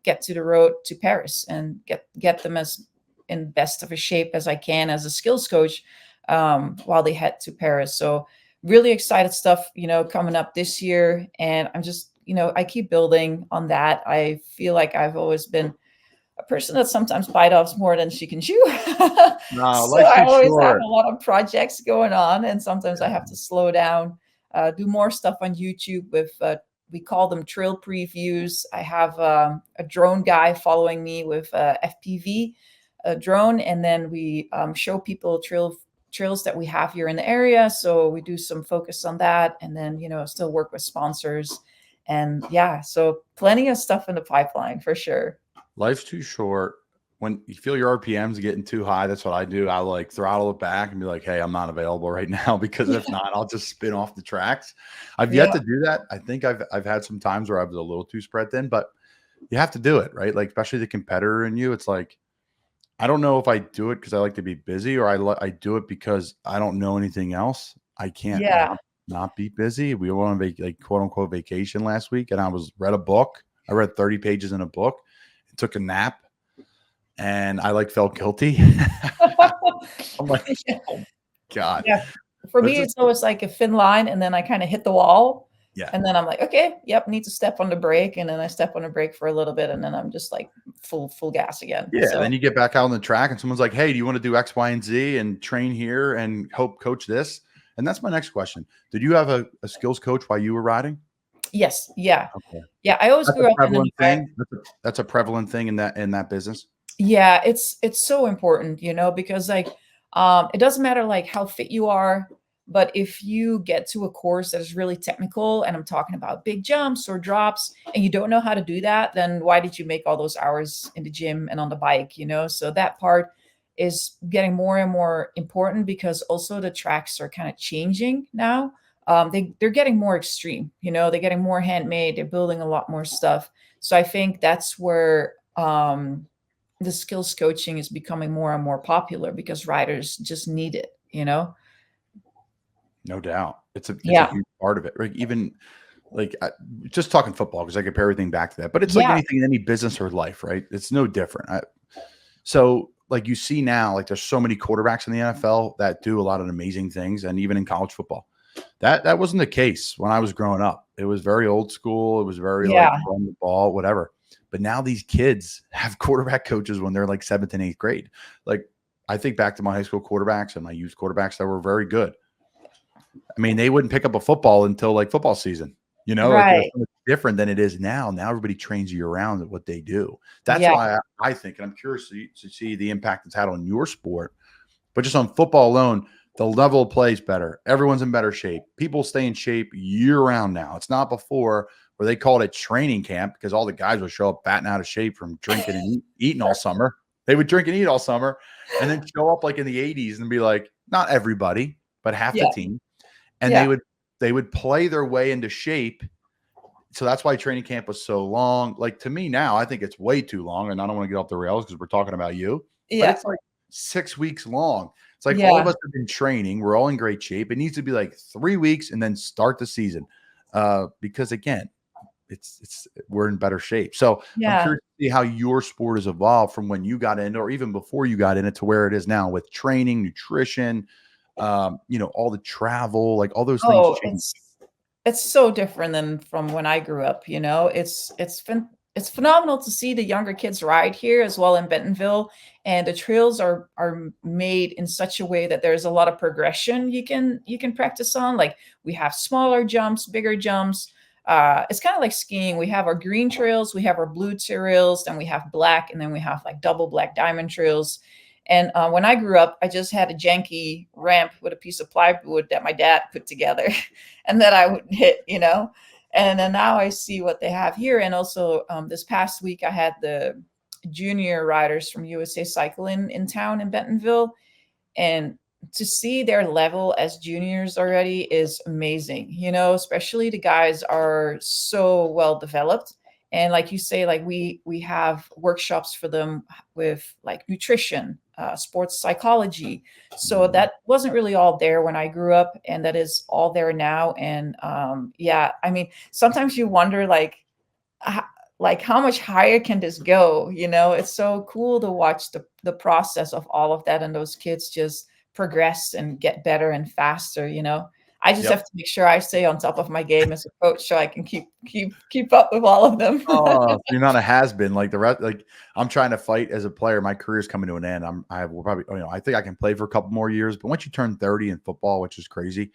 get to the road to Paris and get them as in best of a shape as I can as a skills coach while they head to Paris. So really excited stuff, coming up this year. And I'm just, I keep building on that. I feel like I've always been a person that sometimes bites off more than she can chew. No, So I always have short. a lot of projects going on, and sometimes I have to slow down, do more stuff on YouTube with, we call them trail previews. I have a drone guy following me with FPV drone, and then we show people trails that we have here in the area. So we do some focus on that, and then, still work with sponsors. And yeah, so plenty of stuff in the pipeline for sure. Life's too short. When you feel your RPMs getting too high, that's what I do. I like throttle it back and be like, hey, I'm not available right now, because if not, I'll just spin off the tracks. I've yet to do that. I think I've had some times where I was a little too spread thin, but you have to do it, right? Like, especially the competitor in you. It's like, I don't know if I do it because I like to be busy, or I do it because I don't know anything else. I can't not be busy. We went on like quote unquote vacation last week, and I read a book. I read 30 pages in a book, and took a nap, and I like felt guilty. I'm like, oh God. Yeah. For me, it's always like a thin line, and then I kind of hit the wall. Yeah. And then I'm like, okay, yep, need to step on the brake. And then I step on the brake for a little bit, and then I'm just like full gas again. Yeah. So, Then you get back out on the track, and someone's like, hey, do you want to do X, Y, and Z and train here and help coach this? And that's my next question. Did you have a skills coach while you were riding? yes. Yeah. Okay. Yeah. I always That's grew a up in prevalent an thing. That's a prevalent thing in that business. Yeah, it's so important, because like It doesn't matter like how fit you are, but if you get to a course that is really technical, and I'm talking about big jumps or drops, and you don't know how to do that, then why did you make all those hours in the gym and on the bike, you know? So that part is getting more and more important because also the tracks are kind of changing now. They're getting more extreme, you know, they're getting more handmade, they're building a lot more stuff. So I think that's where the skills coaching is becoming more and more popular because riders just need it, you know? No doubt. It's a Yeah. huge part of it. Like even like just talking football, because I compare everything back to that, but it's like Yeah. anything in any business or life, right? It's no different. So like you see now, like there's so many quarterbacks in the NFL that do a lot of amazing things, and even in college football. That wasn't the case when I was growing up. It was very old school. It was very like Yeah. run the ball, whatever. But now these kids have quarterback coaches when they're like 7th and 8th grade. Like I think back to my high school quarterbacks and my youth quarterbacks that were very good. I mean, they wouldn't pick up a football until like football season. You know, like it was Right. so much different than it is now. Now everybody trains year round at what they do. That's Yeah. why I think, and I'm curious to see the impact it's had on your sport, but just on football alone, the level of play is better. Everyone's in better shape. People stay in shape year round now. It's not before where they called it training camp because all the guys would show up batting out of shape from drinking and eating all summer. They would drink and eat all summer and then show up like in the 80s and be like, not everybody, but half the Yeah. team. And Yeah. they would play their way into shape. So that's why training camp was so long. Like to me now, I think it's way too long. And I don't want to get off the rails because we're talking about you, but Yeah. it's like 6 weeks long. It's like all of Yeah. us have been training. We're all in great shape. It needs to be like 3 weeks and then start the season. Because again, we're in better shape. So I'm Yeah. curious to see how your sport has evolved from when you got in, or even before you got in it, to where it is now with training, nutrition, all the travel, like all those things Oh, change. it's so different than from when I grew up, you know? It's phenomenal to see the younger kids ride here as well in Bentonville, and the trails are made in such a way that there's a lot of progression you can practice on. Like, we have smaller jumps, bigger jumps. It's kinda like skiing. We have our green trails, we have our blue trails, then we have black, and then we have, like, double black diamond trails. And, when I grew up, I just had a janky ramp with a piece of plywood that my dad put together and that I would hit, you know? And then now I see what they have here. And also, this past week, I had the junior riders from USA Cycling in town in Bentonville, and to see their level as juniors already is amazing, you know, especially the guys are so well developed. And like you say, like we have workshops for them with like nutrition, sports psychology. So that wasn't really all there when I grew up, and that is all there now. And yeah, I mean, sometimes you wonder h- like how much higher can this go? You know, it's so cool to watch the process of all of that, and those kids just progress and get better and faster, you know. I just Yep. have to make sure I stay on top of my game as a coach so I can keep up with all of them. Oh, so you're not a has-been like the rest. Like I'm trying to fight as a player. My career's coming to an end. Will probably, I think I can play for a couple more years, but once you turn 30 in football, which is crazy,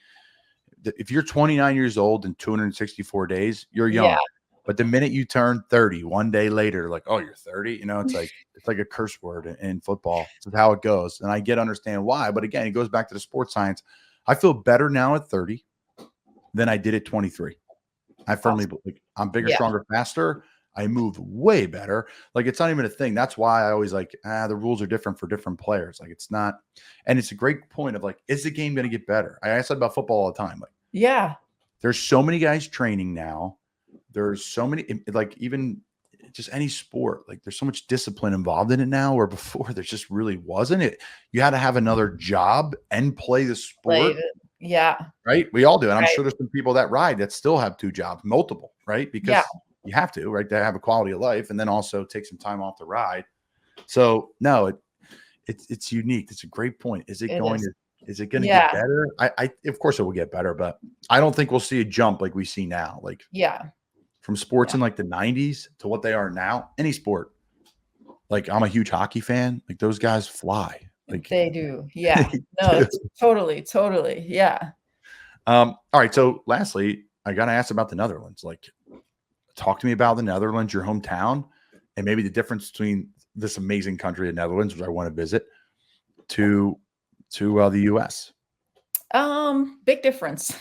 if you're 29 years old and 264 days, you're young. Yeah. But the minute you turn 30, one day later, like, oh, you're 30, it's like a curse word in football. It's how it goes. And I understand why. But again, it goes back to the sports science. I feel better now at 30 than I did at 23. I firmly believe I'm bigger, Yeah. stronger, faster. I move way better. Like it's not even a thing. That's why I always like, the rules are different for different players. Like it's not, and it's a great point of like, is the game going to get better? I said about football all the time. Like, Yeah. there's so many guys training now. There's so many, like even just any sport, like there's so much discipline involved in it now, where before there just really wasn't. You had to have another job and play the sport. Like, yeah. Right? We all do. And I'm Right. sure there's some people that ride that still have 2 jobs, multiple, right? Because Yeah. you have to, right? To have a quality of life and then also take some time off the ride. So no, it's unique. It's a great point. Is it going to Yeah. get better? I of course it will get better, but I don't think we'll see a jump like we see now. Like Yeah. from sports Yeah. in like the 90s to what they are now, any sport. Like I'm a huge hockey fan. Like those guys fly. Like They do. Yeah. they No, do. totally. Yeah. All right. So lastly, I got to ask about the Netherlands. Like, talk to me about the Netherlands, your hometown, and maybe the difference between this amazing country, the Netherlands, which I want to visit, to to the U.S.? Big difference.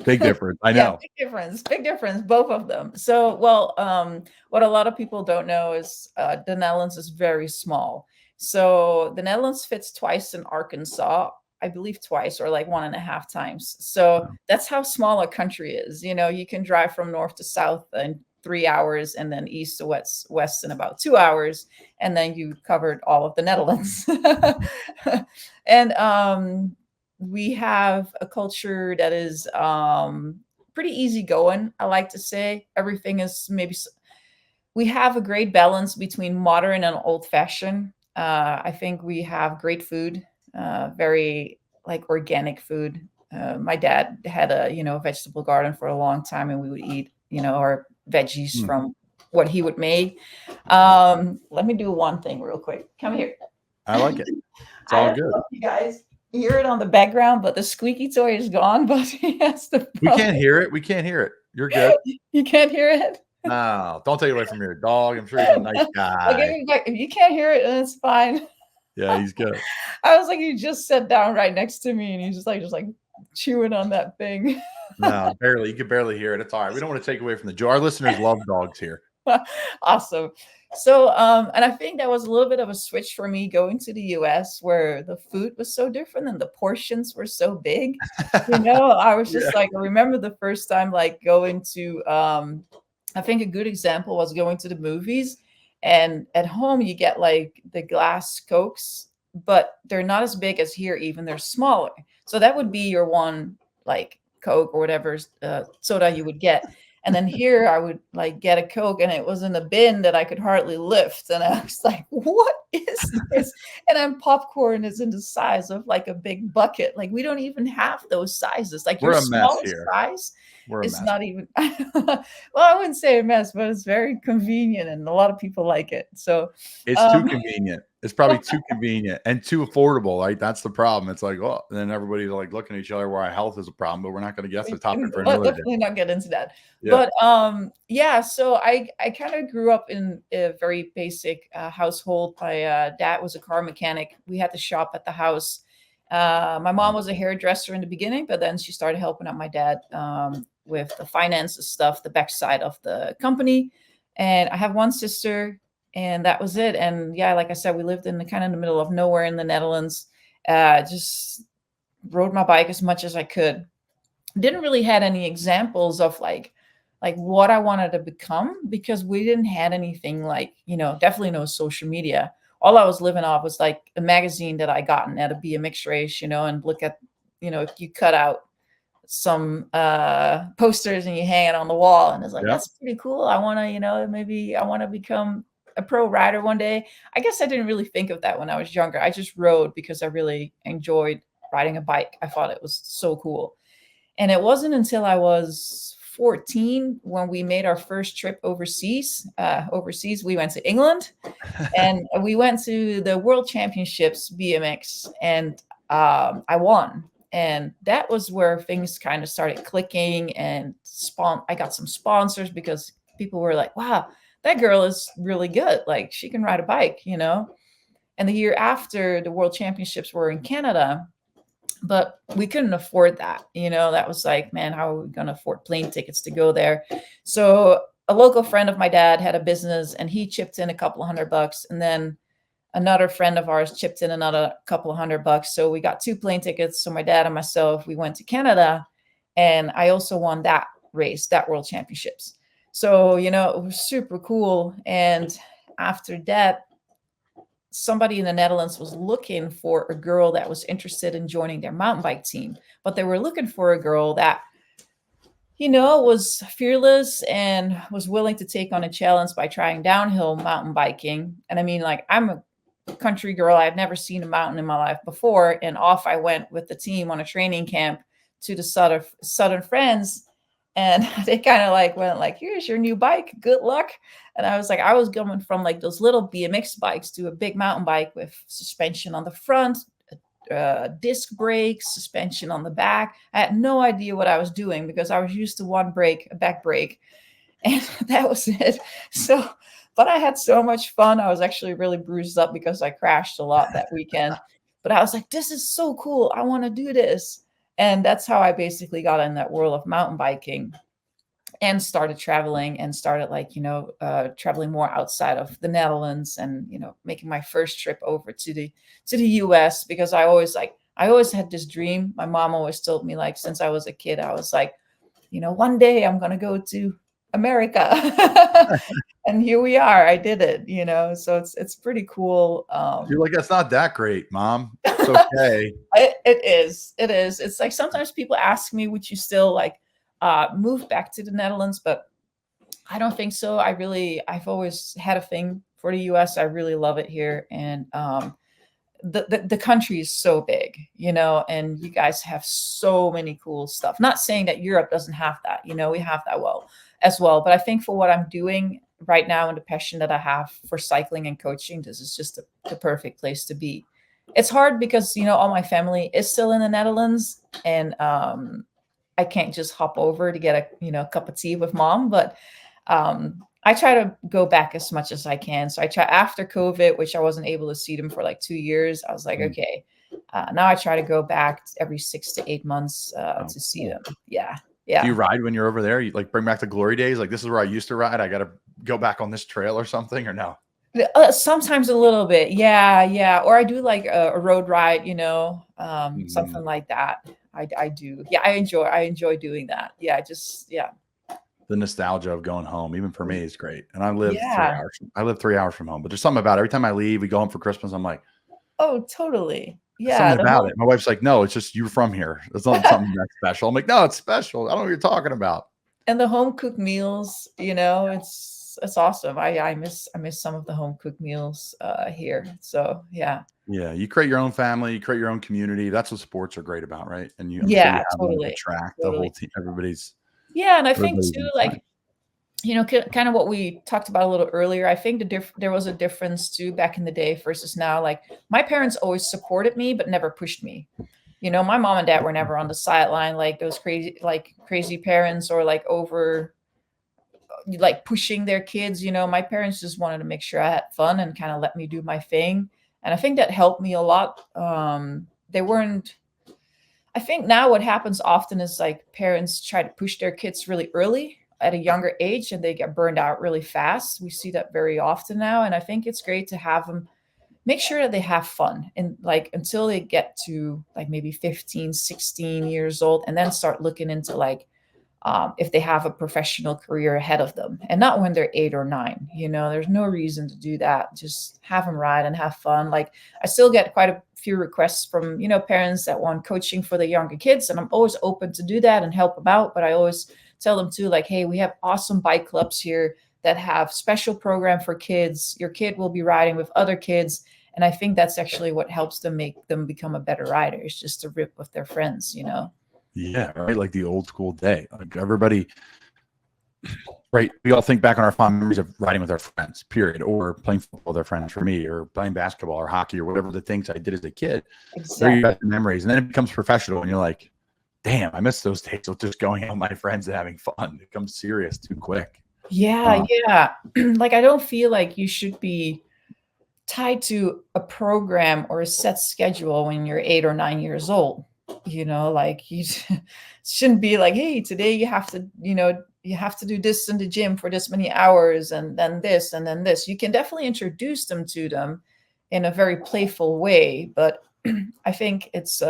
Big difference. I know. Big difference, both of them. So, well, what a lot of people don't know is the Netherlands is very small. So the Netherlands fits twice in Arkansas, I believe twice, or like 1.5 times. So that's how small a country is. You know, you can drive from north to south in 3 hours, and then east to west in about 2 hours, and then you covered all of the Netherlands. And we have a culture that is pretty easygoing. I like to say everything is we have a great balance between modern and old fashioned. I think we have great food, very like organic food. My dad had a vegetable garden for a long time, and we would eat our veggies from what he would make. Let me do one thing real quick. Come here. I like it. It's all good. You guys hear it on the background, but the squeaky toy is gone. But he has the. We can't hear it. We can't hear it. You're good. You can't hear it. No, don't take it away from your dog. I'm sure he's a nice guy. If you can't hear it, then it's fine. Yeah, he's good. I was like, he just sat down right next to me, and he's just like chewing on that thing. No, barely. You can barely hear it. It's all right. We don't want to take away from the joy. Our listeners love dogs here. Awesome. So, and I think that was a little bit of a switch for me going to the US, where the food was so different and the portions were so big. I was just like, I remember the first time like going to, I think a good example was going to the movies, and at home you get like the glass Cokes, but they're not as big as here, even they're smaller. So that would be your one like Coke or whatever soda you would get. And then here I would like get a Coke, and it was in a bin that I could hardly lift. And I was like, what is this? And then popcorn is in the size of like a big bucket. Like we don't even have those sizes. Like we're your a mess smallest here. size It's not even, well, I wouldn't say a mess, but it's very convenient and a lot of people like it. So it's too convenient. It's probably too convenient and too affordable. Like that's the problem. It's like, oh, and then everybody's like looking at each other where our health is a problem, but we're not going to guess the topic for another day. Definitely not get into that. Yeah. But so I kind of grew up in a very basic household. My dad was a car mechanic. We had to shop at the house. My mom was a hairdresser in the beginning, but then she started helping out my dad with the finances stuff, the backside of the company. And I have one sister, and that was it. And yeah, like I said, we lived in the middle of nowhere in the Netherlands. Just rode my bike as much as I could. Didn't really had any examples of like what I wanted to become, because we didn't had anything like, definitely no social media. All I was living off was like a magazine that I gotten at a BMX race, and look at, if you cut out some posters and you hang it on the wall, and it's like, that's pretty cool. I want to, maybe I want to become a pro rider one day. I guess I didn't really think of that when I was younger. I just rode because I really enjoyed riding a bike. I thought it was so cool. And it wasn't until I was 14 when we made our first trip overseas. We went to England, and we went to the World Championships BMX, and I won. And that was where things kind of started clicking, and I got some sponsors because people were like, wow, that girl is really good. Like she can ride a bike, And the year after, the World Championships were in Canada, but we couldn't afford that. That was like, man, how are we going to afford plane tickets to go there? So a local friend of my dad had a business, and he chipped in a couple of $100, and then another friend of ours chipped in another couple of $100. So we got 2 plane tickets. So my dad and myself, we went to Canada, and I also won that race, that World Championships. So, it was super cool. And after that, somebody in the Netherlands was looking for a girl that was interested in joining their mountain bike team, but they were looking for a girl that, was fearless and was willing to take on a challenge by trying downhill mountain biking. And I mean, like, I'm a country girl. I'd never seen a mountain in my life before. And off I went with the team on a training camp to the southern France. And they kind of like went like, here's your new bike. Good luck. And I was like, I was going from like those little BMX bikes to a big mountain bike with suspension on the front, disc brakes, suspension on the back. I had no idea what I was doing because I was used to one brake, a back brake. And that was it. So, but I had so much fun. I was actually really bruised up because I crashed a lot that weekend. but I was like, this is so cool. I want to do this. And that's how I basically got in that world of mountain biking and started traveling and started traveling more outside of the Netherlands and, making my first trip over to the US, because I always had this dream. My mom always told me, like, since I was a kid, I was like, one day I'm going to go to America. And here we are. I did it, so it's pretty cool. You're like, that's not that great, Mom. It's okay. It is. It's like sometimes people ask me, would you still move back to the Netherlands? But I don't think so. I've always had a thing for the US. I really love it here. And the country is so big, and you guys have so many cool stuff. Not saying that Europe doesn't have that, we have that as well. But I think for what I'm doing right now and the passion that I have for cycling and coaching, this is just the perfect place to be. It's hard because, all my family is still in the Netherlands, and I can't just hop over to get a cup of tea with Mom, but I try to go back as much as I can. So I try after COVID, which I wasn't able to see them for like 2 years. I was like, okay, now I try to go back every 6 to 8 months to see them. Yeah. Yeah. Do you ride when you're over there? You like bring back the glory days? Like, this is where I used to ride. I got to go back on this trail or something, or no? Sometimes a little bit. Yeah. Yeah. Or I do like a road ride, something like that. I do. Yeah. I enjoy doing that. Yeah. The nostalgia of going home, even for me, is great. And I live 3 hours. I live 3 hours from home, but there's something about it. Every time I leave, we go home for Christmas, I'm like, oh, totally. Yeah. Something about it. My wife's like, no, it's just you're from here. It's not something that's special. I'm like, no, it's special. I don't know what you're talking about. And the home cooked meals, it's awesome. I miss some of the home cooked meals here. So yeah. Yeah, you create your own family, you create your own community. That's what sports are great about, right? And totally. Track the whole team, everybody's. Yeah, and I think too, kind of what we talked about a little earlier. I think there was a difference too back in the day versus now. Like, my parents always supported me, but never pushed me. My mom and dad were never on the sideline like those crazy parents, or over pushing their kids. My parents just wanted to make sure I had fun and kind of let me do my thing. And I think that helped me a lot. I think now what happens often is like parents try to push their kids really early at a younger age, and they get burned out really fast. We see that very often now. And I think it's great to have them make sure that they have fun, and until they get to maybe 15, 16 years old, and then start looking into if they have a professional career ahead of them, and not when they're 8 or 9. There's no reason to do that. Just have them ride and have fun. I still get quite a few requests from, parents that want coaching for the younger kids, and I'm always open to do that and help them out. But I always tell them too, hey, we have awesome bike clubs here that have special program for kids. Your kid will be riding with other kids. And I think that's actually what helps them make them become a better rider. It's just to rip with their friends, Yeah, right. Like the old school day. Like everybody, right? We all think back on our fond memories of riding with our friends, period, or playing football with our friends, for me, or playing basketball or hockey or whatever the things I did as a kid. Exactly. They're your best memories. And then it becomes professional, and you're like, damn, I miss those days of just going out with my friends and having fun. It becomes serious too quick. Yeah. Yeah. I don't feel like you should be tied to a program or a set schedule when you're 8 or 9 years old. You shouldn't be like, hey, today you have to do this in the gym for this many hours, and then this, and then this. You can definitely introduce them to them in a very playful way, but I think it's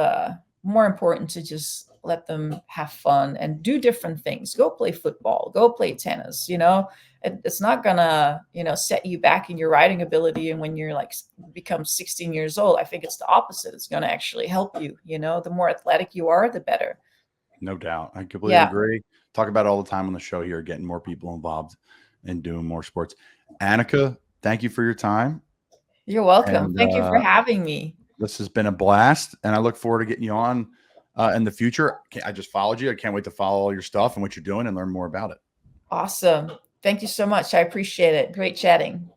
more important to just let them have fun and do different things. Go play football, go play tennis. It's not gonna, set you back in your riding ability. And when you're become 16 years old, I think it's the opposite. It's gonna actually help you. The more athletic you are, the better. No doubt. I completely agree. Talk about it all the time on the show here, getting more people involved and doing more sports. Anneke, thank you for your time. You're welcome. Thank you for having me. This has been a blast, and I look forward to getting you on in the future. I just followed you. I can't wait to follow all your stuff and what you're doing and learn more about it. Awesome. Thank you so much. I appreciate it. Great chatting.